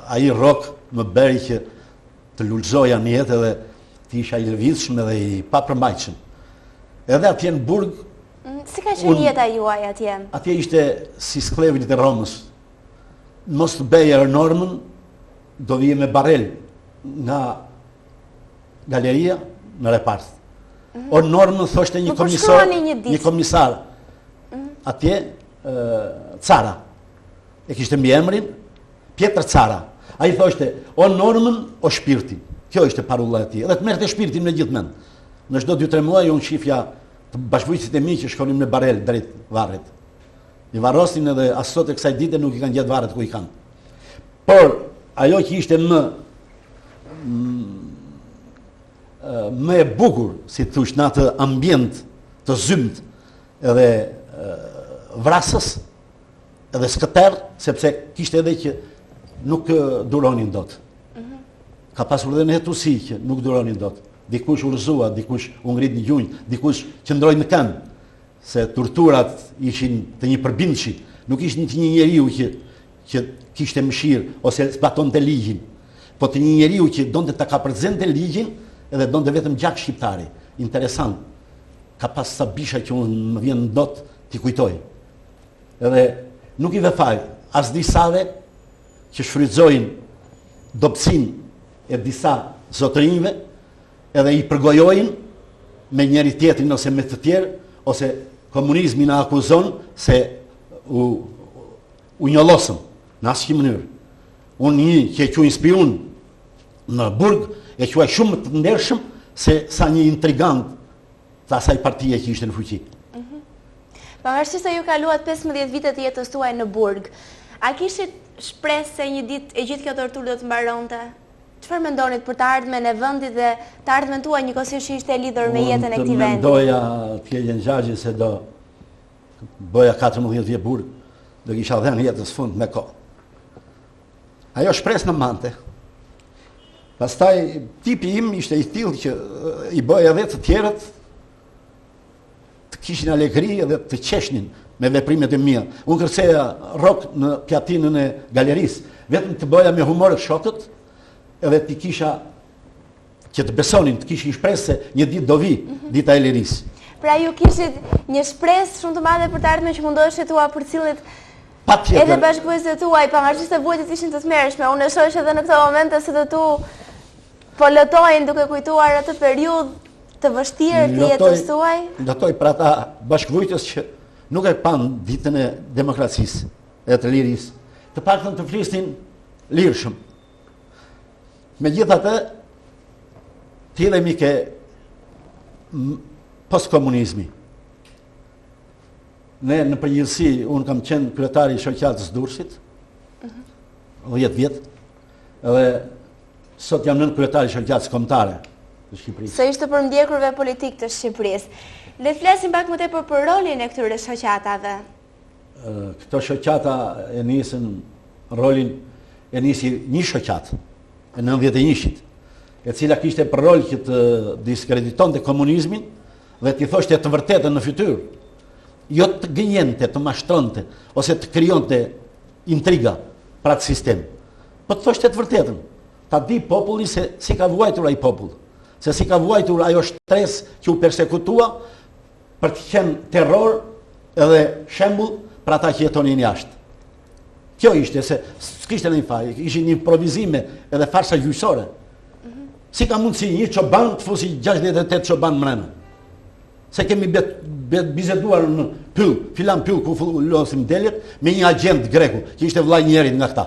ai rok më bëri që të lulëzoja në jetë edhe të isha i lëvizshëm edhe i papërmbajtshëm. Edhe atje në burg... Si ka qenë jeta juaj atje? Atje ishte si sklevit e Romës. Mos të beje normën, do vije me barel nga galeria në repart. O normën thoshte një komisar. Atje, Cara, e kishte mbi emrin, Pjetër Cara. A i thoshte, o normën, o shpirtin. Kjo ishte parulla e ti. Edhe të merte shpirtin me gjithë mend. Në çdo 2-3 muaj, unë shifja të bashkëpunësit e mi që shkonim në Barel drejt varrit. I varrosin edhe as sot e kësaj dite nuk i kanë gjetë varret ku i kanë. Por ajo që ishte më e bukur, si thosh, në atë ambient të zymt edhe vrasës edhe skëter, sepse kishte edhe që nuk duronin dot. Ka pasur edhe në hetusi që nuk duronin dot. Dikush urzua, dikush u ngrit në gjunjë, dikush qëndroi në këmbë, se torturat ishin të një përbindshi, nuk ishin të një njeriu që kishte mëshirë ose zbatonte ligjin, po të një njeriu që donte ta kapërcente ligjin edhe donte vetëm gjak shqiptari. Interesant. Ka pas sa bisha që unë më vjen dot t'i kujtoj. Edhe nuk i ve faj as disave që shfrytëzojnë dobësinë e disa zotërinjve edhe i përgojojnë me njëri tjetrin ose me të tjerë, ose komunizmi na akuzon se u njollosëm në asnjë mënyrë. Unë një që e quaj spion në burg, e quaj shumë të ndershëm se sa një intrigant të asaj partie që ishte në fuqi. Pavarësisht se ju kaluat 15 vite të jetës tuaj në burg, a kishit shpresë se një ditë e gjithë kjo torturë do të mbaronte? Çfarë mendonit për të ardhmen e vendit dhe të ardhmen tuaj njëkohësisht që ishte lidhur me jetën e këtij vendi? Unë mendoja t'jeljen gjagje se do bëja 14 vjet burg, do kisha dhënë jetës fund me kohë. Ajo shpresë në mante. Pastaj tipi im ishte i tillë që i bëja edhe të tjerët të kishin alegri edhe të qeshnin me veprimet e mia. Unë kërceja rok në pjatinën e galerisë, vetëm të bëja me humor shokët, edhe t'i kisha që të besonin, të kishin shpresë se një ditë do vi, dita e lirisë. Pra ju kishit një shpresë shumë të madhe për të ardhmen që mundoheshit tua përcillit edhe bashkëpunësit tuaj, pavarësisht se vuajtjet ishin të tmerrshme. Unë e shoh edhe në këto momente se do tu po lotojnë duke kujtuar atë periudhë të vështirë të jetës tuaj. Lotoj për ata bashkëvujtës që nuk e pan ditën e demokracisë e të lirisë. Të paktën të flisnin lirshëm. Megjithatë, thillemi ke postkomunizmi. Ne në përgjithësi, unë kam qenë kryetari i shoqatës Durrësit, 10 vjet, edhe sot jam nën kryetari i shoqatës kombëtare të Shqipërisë. Së ishte për ndjekurve politik të Shqipërisë. Le të flasim pak më tepër për rolin e këtyre shoqatave. Këto shoqata e nisën rolin, e nisi një shoqatë e 91-shit, e cila kishte për rol që të diskreditonte komunizmin dhe t'i thoshte të vërtetën në fytyrë, jo të gënjente, të mashtronte, ose të krijonte intriga për atë sistem, po të thoshte të vërtetën. Ta di populli se si ka vuajtur ai popull, se si ka vuajtur ajo shtres që u persekutua për të qenë terror edhe shembull për ata që jetonin jashtë. Kjo ishte, se s'kishte në një faj, ishin një improvizime edhe farsa gjyqësore. Si ka mundësi një çoban të fusi 68 çoban mrena? Se kemi bizeduar në pyll, filan pyll ku losim deljet, me një agent greku, që ishte vllai njerit nga këta.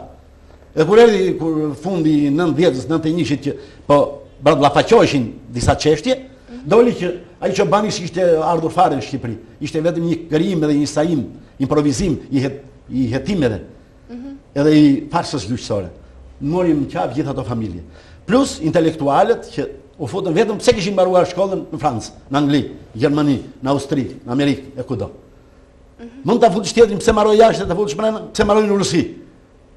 Dhe kur erdhi fundi 90-s, 91-shit që po ballafaqoheshin disa çështje, doli që ai çobani ishte ardhur fare në Shqipëri. Ishte vetëm një krijim edhe një sajim, improvizim i hetimeve. Edhe i farsës gjyqësore. Morim në qafë gjithë ato familje. Plus intelektualët që u futën vetëm pse kishin mbaruar shkollën në Francë, në Angli, në Gjermani, në Austri, në Amerikë, e kudo. Mund ta futësh tjetrin pse mbaroi jashtë, ta futësh mbrenda, pse mbaroi në Rusi.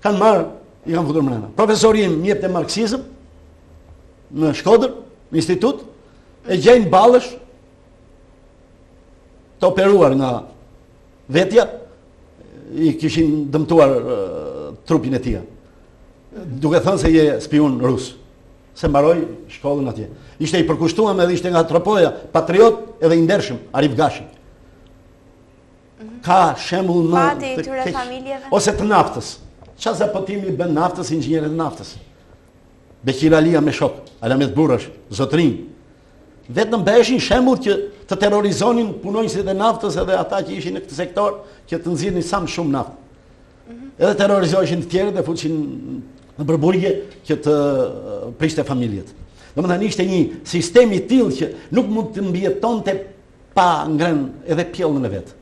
Kanë marrë, i kanë futur mbrenda. Profesori im jep te marksizëm në Shkodër, në institut, e gjejnë ballësh të operuar nga vetja, i kishin dëmtuar trupin e tij. Duke thënë se je spion rus. Se mbaroi shkollën atje. Ishte i përkushtuar edhe ishte nga Tropoja, patriot edhe i ndershëm, Arif Gashi. Ka shembull në Pati këtyre familjeve. Ose të naftës. Çfarë zapotimi bën naftës, inxhinierët e naftës? Beqir Alia me shok, Alamet Burrash, zotrin. Vetëm bëheshin shembull që të terrorizonin punonjësit e naftës edhe ata që ishin në këtë sektor, që të nxirrnin sa më shumë naftë. Edhe terrorizoheshin të tjerët dhe fuqin në përburgje që të prishte familjet. Domethënë ishte një sistem i tillë që nuk mund të mbijetonte pa ngren edhe pjellën e vetë.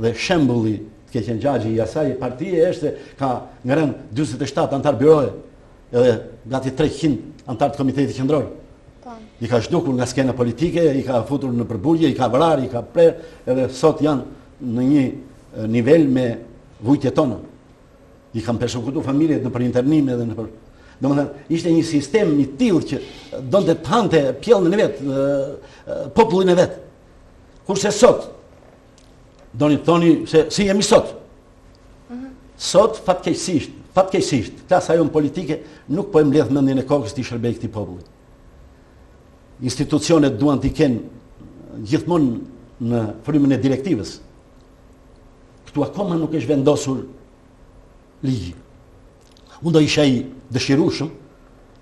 Dhe shembulli të Keqen Xhaxhi i asaj partie është se ka ngren 47 antar byroje, edhe gati 300 antar të Komitetit Qendror. I ka zhdukur nga skena politike, i ka futur në përbulje, i ka vrar, i ka prer, edhe sot janë në një nivel me vujtje tonë. I kam persekutu familjet në për internime dhe në për... Domethënë, ishte një sistem i tillë që donte të hante pjellën e vetë, popullin e vetë. Kurse sot, doni të thoni se si jemi sot. Sot, fatkeqësisht, klasa jonë politike nuk po e mbledh mendjen e kokës të i shërbej këtij populli. Institucionet duan t'i kenë gjithmonë në frymën e direktivës. Këtu akoma nuk është vendosur ligji. Unë do isha i dëshirueshëm,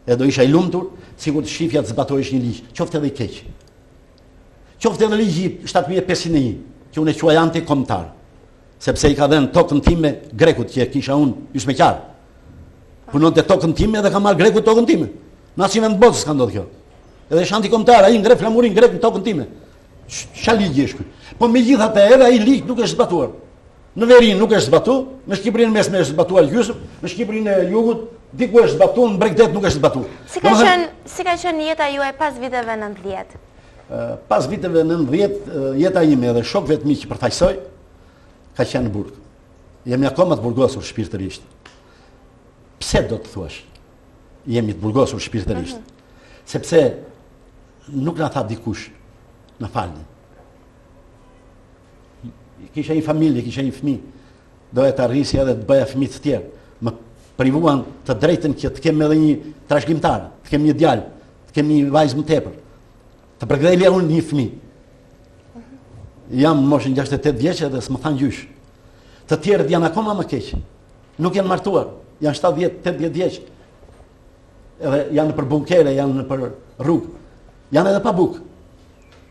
e do isha i lumtur, sikur të shifja të zbatohesh një ligj, qoftë edhe i keq. Qoftë edhe ligji 7501, që unë e quaj anti-kombëtar, sepse i ka dhënë tokën time grekut që e kisha unë gjysmëqar. Punonte tokën time dhe ka marrë grekut tokën time. Në asnjë vend botës s'ka ndodhur kjo. Edhe është anti-kombëtar, ai ngre flamurin grek në tokën time. Ç'a ligji është ky? Po megjithatë edhe ai ligj nuk është zbatuar. Në Verinë nuk është zbatuar, në Shqipërinë mesme është zbatuar gjysmë, në Shqipërinë e Jugut diku është zbatuar, në Bregdet nuk është zbatuar. Si ka qenë jeta juaj pas viteve 90? Pas viteve 90, jeta ime edhe shokëve të mi që përfaqësoj, ka qenë në burg. Jemi akoma të burgosur shpirtërisht. Pse do të thuash? Jemi të burgosur shpirtërisht. Sepse nuk na tha dikush, na falni. Kisha një familje, kisha një fëmijë, doja të arrisja edhe të bëja fëmijë të tjerë. Më privuan të drejtën që të kem edhe një trashëgimtar, të kem një djalë, të kem një vajzë më tepër. Të përkthejlja unë një fëmijë. Jam moshën 68 vjeçë dhe s'më than gjysh. Të tjerët janë akoma më keq. Nuk janë martuar, janë 70-80 vjeç. Edhe janë për bunkere, janë për rrugë. Janë edhe pa bukë.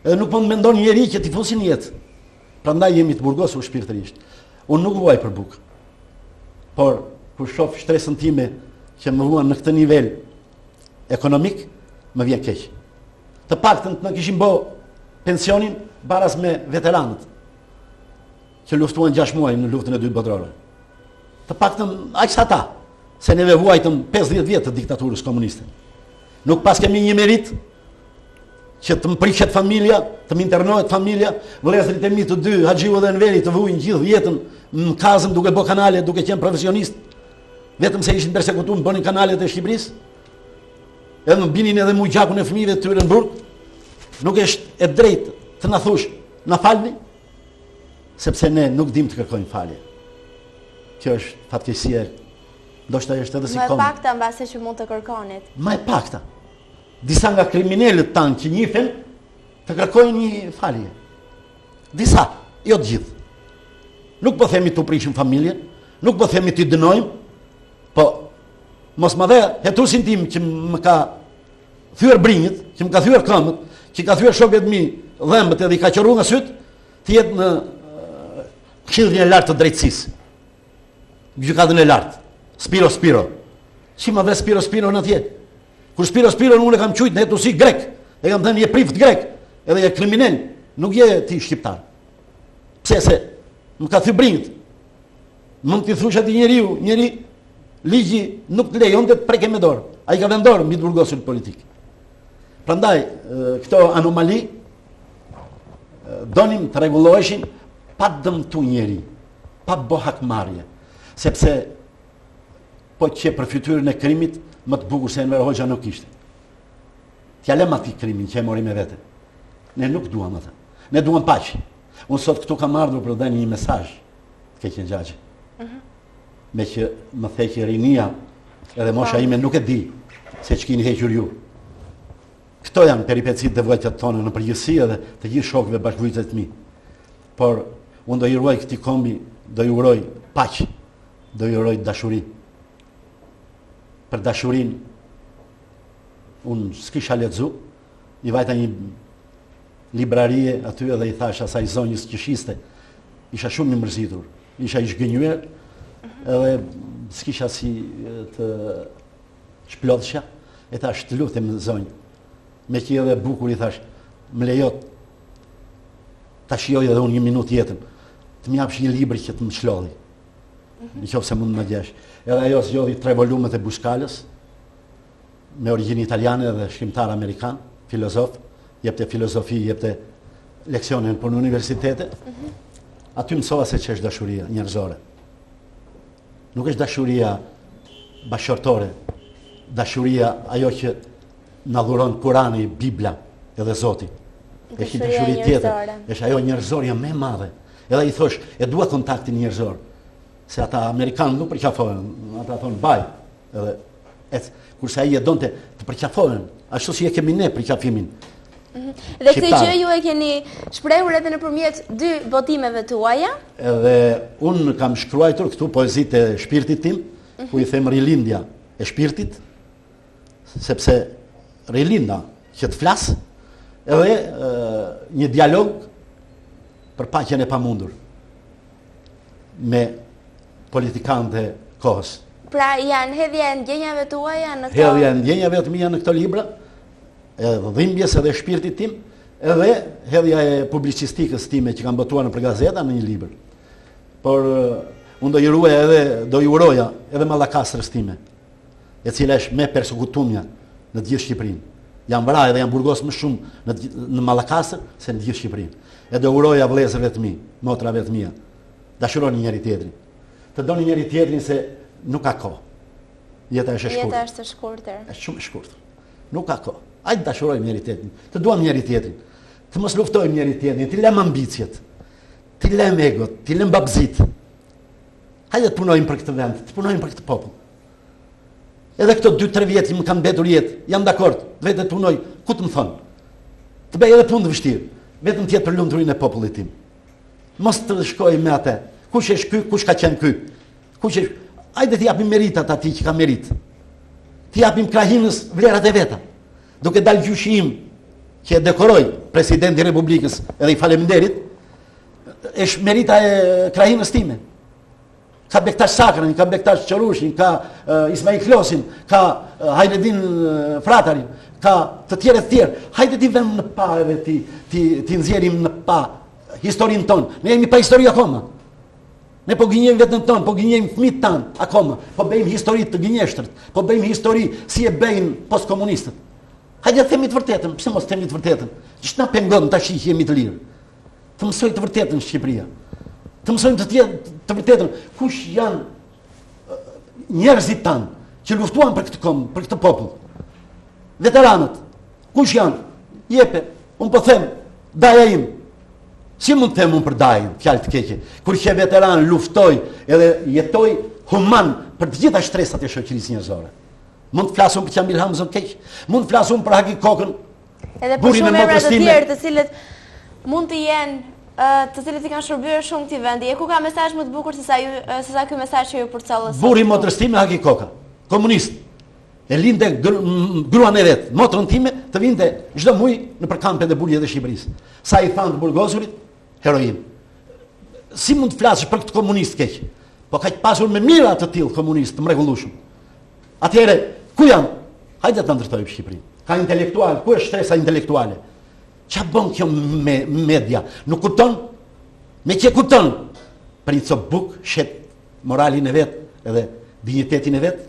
Edhe nuk po mendon njeri që t'i fusin jetë. Prandaj jemi të burgosur shpirtërisht. Unë nuk vuaj për bukë. Por kur shoh shtresën time që më vuan në këtë nivel ekonomik, më vjen keq. Të paktën të na kishim bë pensionin baraz me veteranët që luftuan 6 muaj në luftën e dytë botërore. Të paktën aq sa ata, se neve vuajtëm 50 vjet të diktaturës komuniste. Nuk pas kemi një merit që të më priqet familja, të më internohet familja, vëllezërit e mi të dy, Haxhiu dhe Enveri, të vujnë gjithë jetën në kazëm duke bë kanale, duke qenë profesionist, vetëm se ishin persekutuar, bënin kanalet e Shqipërisë. Edhe më binin edhe mujgjakun e fëmijëve të tyre në burg. Nuk është e drejtë të na thush, na falni, sepse ne nuk dim të kërkojmë falje. Kjo është fatkeqësia. Ndoshta është edhe si kom. Më e pakta mbase që mund të kërkonit. Më e pakta. Disa nga kriminalët tanë që njihen të kërkojnë një falje. Disa, jo të gjithë. Nuk po themi të prishim familjen, nuk po themi të dënojmë, po mos më dhe hetusin tim që më ka thyer brinjët, që më ka thyer këmbët, që ka thyer shokët mi dhëmbët edhe i ka qoruar nga syt, të jetë në këshillin e lartë të drejtësisë. Gjykatën e lartë. Spiro. Si më dhe Spiro në atje? Kur Spiro unë e kam qujtë në hetusi grek, e kam thënë je prift grek, edhe je kriminal, nuk je ti shqiptar. Pse se më ka thyer brinjët. Mund t'i thush atij njeri ligji nuk lejonte të preke me dorë. Ai ka vënë dorë mbi të burgosur politik. Prandaj këto anomali donim të rregulloheshin pa dëmtu njeri, pa bë hakmarrje, sepse po që për fytyrën e krimit më të bukur se Enver Hoxha nuk ishte. T'ja lëm atij krimin që e mori me vete. Ne nuk duam atë. Ne duam paqe. Unë sot këtu kam ardhur për të dhënë një mesazh të Keqen Xhaxhi. Me që më theqë rinia edhe mosha ime nuk e di se ç'kini hequr ju. Këto janë peripecitë dhe vojtjat tona në përgjithësi edhe të gjithë shokëve bashkëvujtës të mi. Por unë do i ruaj këtij kombi, do i uroj paqe, do i uroj dashuri. Për dashurin unë s'kisha lexu, i vajta një librarie aty edhe i thash asaj zonjës që shiste. Isha shumë i mërzitur, isha i zhgënjur, edhe s'kisha si të shplodhsha, e thash të lutem zonjë. Me që edhe bukur i thash, më lejot ta shijoj edhe unë 1 minutë jetën, të më japsh një libër që të më çlodhi. Në qoftë se mund të më djesh. Edhe ajo zgjodhi 3 volumet e Buskalës, me origjinë italiane dhe shkrimtar amerikan, filozof, jepte filozofi, jepte leksione për në universitete. Aty mësova se që është dashuria njerëzore. Nuk është dashuria bashkërtore, dashuria ajo që na dhuron Kurani, Bibla edhe Zoti. Është një dashuri tjetër, është ajo njerëzorja më e madhe. Edhe i thosh, e dua kontaktin njerëzor. Se ata amerikanë nuk përqafohen, ata thonë baj, edhe kurse ai e donte të përqafohen, ashtu si e kemi ne përqafimin. Dhe këtë gjë ju e keni shprehur edhe nëpërmjet 2 botimeve tuaja? Edhe unë kam shkruajtur këtu poezitë e shpirtit tim, ku i them rilindja e shpirtit, sepse rilinda që të flas, edhe një dialog për paqen e pamundur me politikanët e kohës. Pra janë hedhja e ndjenjave tuaja në këto? Hedhja e ndjenjave të mia në këto libra, edhe dhimbjes edhe shpirtit tim, edhe hedhja e publicistikës time që kam botuar në për gazeta në një libër. Por unë do ju uroja edhe mallakastrës time, e cila është me persekutumja në gjithë Shqipërinë. Jam vrarë dhe jam burgos më shumë në Mallakastër se në gjithë Shqipërinë. E do uroja vëllezërve të mi, motrave të mia, dashuroni njëri tjetrin. Të doni njëri tjetrin se nuk ka kohë. Jeta është e shkurtër. Jeta është e shkurtër. Është shumë e shkurtër. Nuk ka kohë. Hajde dashurojmë njëri tjetrin. Të duam njëri tjetrin. Të mos luftojmë njëri tjetrin, të lëm ambicjet. Të lëm egot, të lëm babzit. Hajde të punojmë për këtë vend, të punojmë për këtë popull. Edhe këto 2-3 vjet që më kanë mbetur jetë, jam dakord, vetë të punoj, ku të më thonë. Të bëj edhe punë të vështirë, vetëm të jetë për lumturinë e popullit tim. Mos të shkoj me atë. Kush është ky, kush ka qenë ky? Kush është? Hajde të japim meritat atij që ka merit. Të japim krahinës vlerat e veta. Duke dalë gjyshim që e dekoroi presidenti i Republikës edhe i faleminderit, është merita e krahinës time. Ka Bektash Sakrën, ka Bektash Qorushin, ka Ismail Klosin, ka Hajredin Fratarin, ka të tjerë. Hajde t'i vëmë në pa edhe t'i nxjerrim në pa historinë tonë. Ne jemi pa histori akoma. Ne po gënjejmë vetën tonë, po gënjejmë fëmijët tanë akoma. Po bëjmë histori të gënjeshtërt, po bëjmë histori si e bëjnë postkomunistët. Hajde të themi të vërtetën, pse mos themi të vërtetën? Ç'të na pengon tash që jemi të lirë? Të mësoj të vërtetën Shqipëria. Të mësojmë të vërtetën kush janë njerëzit tanë që luftuan për këtë kom, për këtë popull. Veteranët, kush janë? Jepe, unë po them, daja im. Si mund të them unë për dajin, fjalë të keqe, kur që veteran luftoj edhe jetoj human për të gjitha shtresat e shoqërisë njerëzore. Mund të flasun për Qamil Hamzën keq, mund të flasun për Hagi Kokën. Edhe për shumë emra të tjerë të cilët mund të jenë të cilët i kanë shërbyer shumë këtij vendi. E ku ka mesazh më të bukur se sa ky mesazh që ju përcjellës? Burri motrës time Hagi Koka, komunist. E linte gruan e vet, motrën time të vinte çdo muaj në përkampet e burgjet e Shqipërisë. Sa i thanë të burgosurit, heroin. Si mund të flasësh për këtë komunist keq? Po ka pasur me mira të tillë komunist të mrekullueshëm. Atëherë, ku janë? Hajde ta ndërtojmë Shqipërinë. Ka intelektual, ku është shtresa intelektuale? Qa bën kjo media? Nuk kupton? Me që kupton? Për një copë buk, shet moralin e vet edhe dignitetin e vet,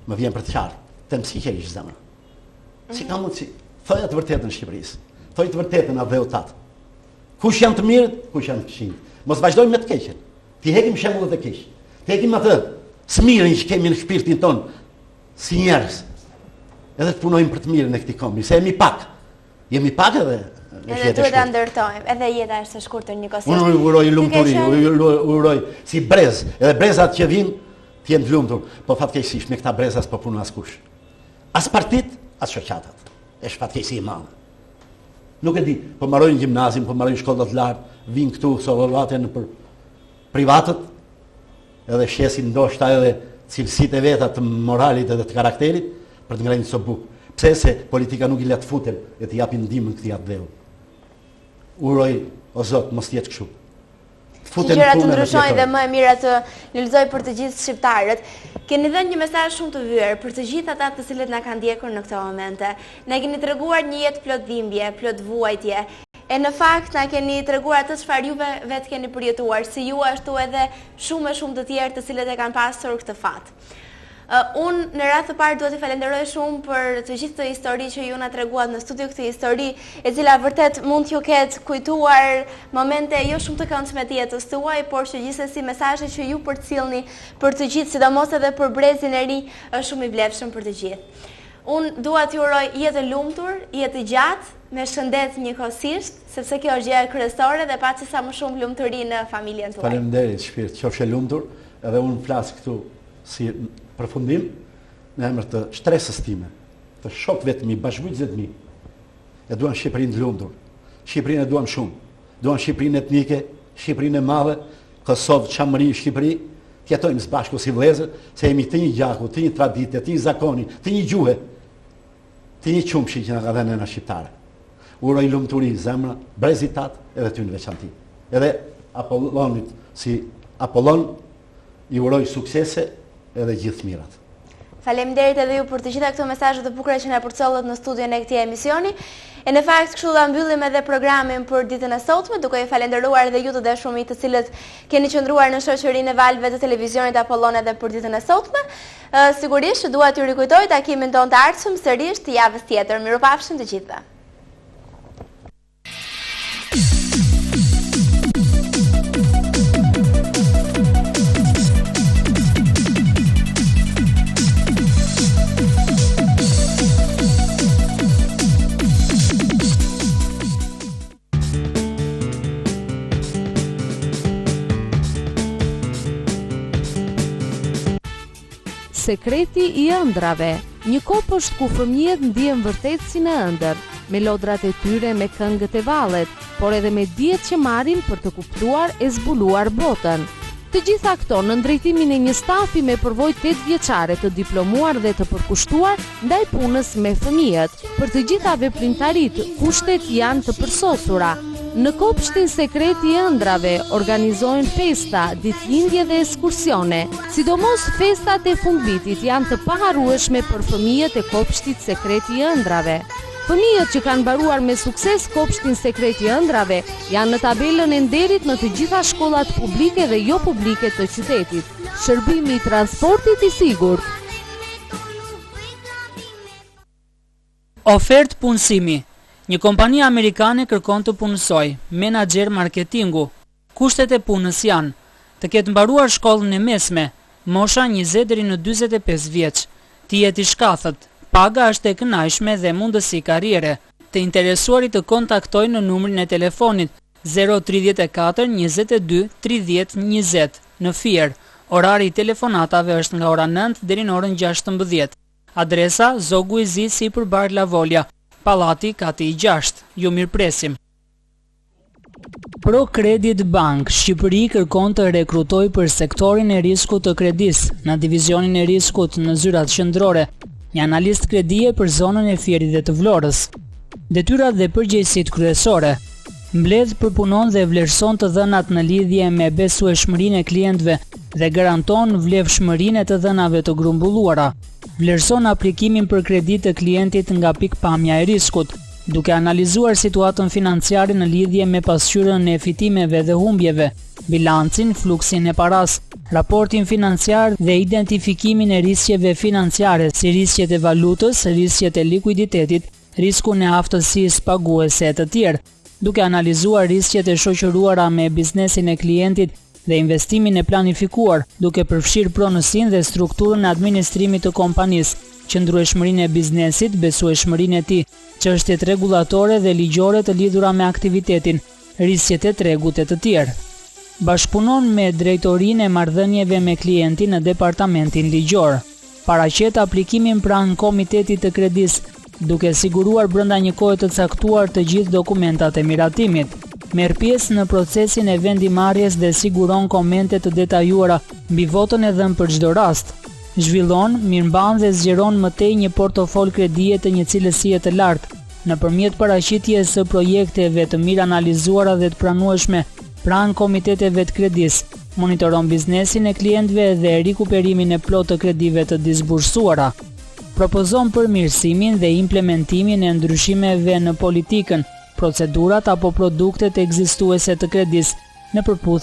më vjen për të qartë. Të mësi që ishë zemra. Si ka mundësi? Thoja të vërtetën në Shqipërisë. Thoj të vërtetën a dhe o tatë. Kush janë të mirët, kush janë të këqijtë. Mos vazhdojmë me të keqen. Ti hekim shembullet e keq. Ti hekim atë smirën që kemi në shpirtin ton si njerëz. Edhe të punojmë për të mirën e këtij kombi, se jemi pak. Jemi pak edhe duhet ta ndërtojmë. Edhe jeta është e shkurtër njëkohësisht. Unë uroj lumturi, uroj si brez, edhe brezat që vinë të jenë të lumtur, po fatkeqësisht me këta breza s'po punon askush. As partit, as shoqatat. Është fatkeqësi e madhe. Nuk e di, po marrojnë gjimnazin, po marrojnë shkolla të lartë, vinë këtu sollate në për privatët, edhe shesin ndoshta edhe cilësitë e veta të moralit edhe të karakterit për të ngrënë sobuk. Pse se politika nuk i le të futen e të japin ndihmën këtij atdheu. Uroj o Zot mos jetë kështu. Që gjërat të ndryshojnë dhe më e mira të lulëzoj për të gjithë shqiptarët. Keni dhënë një mesazh shumë të vyer për të gjithë ata të cilët na kanë ndjekur në këto momente. Na keni treguar një jetë plot dhimbje, plot vuajtje. E në fakt na keni treguar atë çfarë juve vetë keni përjetuar, si ju ashtu edhe shumë të tjerë të cilët e kanë pasur këtë fat. Unë në radhë të parë duhet t'i falenderoj shumë për të gjithë të histori që ju na treguat në studio, këtë histori e cila vërtet mund t'ju ketë kujtuar momente jo shumë të këndshme të jetës tuaj, por që gjithsesi mesazhi që ju përcjellni për të gjithë, sidomos edhe për brezin e ri, është shumë i vlefshëm për të gjithë. Unë dua t'ju uroj jetë lumtur, jetë gjatë, me shëndet njëkohësisht, sepse kjo është gjëja kryesore dhe paçi sa më shumë lumturi në familjen tuaj. Faleminderit shpirt, qofshe lumtur, edhe unë flas këtu si përfundim në emër të shtresës time, të shokëve të mi, bashkëpunëtorëve të mi. E duam Shqipërinë të lumtur. Shqipërinë e duam shumë. Duam Shqipërinë etnike, Shqipërinë e madhe, Kosovë, Çamëri, Shqipëri, të jetojmë së bashku si vëllezër, se jemi të një gjaku, të një tradite, të një zakoni, të një gjuhë, të një qumshi që na ka dhënë nëna shqiptare. Uroj lumturi, zemra, brezitat edhe ty në veçanti. Edhe Apollonit si Apollon i uroj suksese edhe gjithë mirat. Faleminderit edhe ju për të gjitha këto mesazhe të bukura që na përcollët në studion e këtij emisioni. E në fakt kështu do mbyllim edhe programin për ditën e sotme, duke i falenderuar edhe ju të dashur të cilët keni qëndruar në shoqërinë e valëve të televizionit Apollon edhe për ditën e sotme. Sigurisht dua t'ju rikujtoj takimin tonë të ardhshëm sërish të javës tjetër. Mirupafshim të gjithëve. Sekreti i ëndrave, një kopësht ku fëmijët ndihen vërtet si në ëndër, me lodrat e tyre me këngët e vallet, por edhe me dijet që marrin për të kuptuar e zbuluar botën. Të gjitha këto në drejtimin e një stafi me përvojë 8 vjeçare të diplomuar dhe të përkushtuar ndaj punës me fëmijët. Për të gjitha veprimtarit, kushtet janë të përsosura. Në kopshtin sekreti i ëndrave organizojnë festa, ditëlindje dhe ekskursione. Sidomos festat e fundvitit janë të paharrueshme për fëmijët e kopshtit sekreti i ëndrave. Fëmijët që kanë mbaruar me sukses kopshtin sekreti i ëndrave janë në tabelën e nderit në të gjitha shkollat publike dhe jo publike të qytetit. Shërbimi i transportit i sigurt. Ofertë punësimi. Një kompani amerikane kërkon të punësoj, menaxher marketingu. Kushtet e punës janë: të ketë mbaruar shkollën e mesme, mosha 20 deri në 45 vjeç, të jetë i shkathët, paga është e kënaqshme dhe mundësi karriere. Të interesuarit të kontaktojnë në numrin e telefonit 034 22 30 20 në Fier. Orari i telefonatave është nga ora 9 deri në orën 16. Adresa: Zogu i Zi sipër Lavolja, Pallati Kati i 6. Ju mirëpresim. Pro Credit Bank Shqipëri kërkon të rekrutoj për sektorin e riskut të kredis në divizionin e riskut në zyrat qendrore, një analist kredie për zonën e Fierit dhe të Vlorës. Detyrat dhe përgjegjësitë kryesore: mbledh, përpunon dhe vlerëson të dhënat në lidhje me besueshmërinë e klientëve dhe garanton vlefshmërinë e të dhënave të grumbulluara. Vlerëson aplikimin për kredi të klientit nga pikpamja e riskut, duke analizuar situatën financiare në lidhje me pasqyrën e fitimeve dhe humbjeve, bilancin, fluksin e paras, raportin financiar dhe identifikimin e riskjeve financiare si riskjet e valutës, riskjet e likuiditetit, riskun e aftësisë paguese e të tjerë, duke analizuar riskjet e shoqëruara me biznesin e klientit dhe investimin e planifikuar, duke përfshirë pronësinë dhe strukturën e administrimit të kompanisë, qëndrueshmërinë e biznesit, besueshmërinë e tij, çështjet rregullatore dhe ligjore të lidhura me aktivitetin, riskjet e tregut e të tjerë. Bashkëpunon me drejtorinë e marrëdhënieve me klientin në departamentin ligjor. Paraqet aplikimin pranë komitetit të kredis, duke siguruar brenda një kohe të caktuar të gjithë dokumentat e miratimit. Merr pjesë në procesin e vendimarrjes dhe siguron komente të detajuara mbi votën e dhënë për çdo rast. Zhvillon, mirëmban dhe zgjeron më tej një portofol kredie të një cilësie të lartë, nëpërmjet paraqitjes së projekteve të mirë analizuara dhe të pranueshme pranë komiteteve të kredis. Monitoron biznesin e klientëve dhe rikuperimin e plotë të kredive të disbursuara. Propozon përmirësimin dhe implementimin e ndryshimeve në politikën, procedurat apo produktet ekzistuese të kredisë në përputhje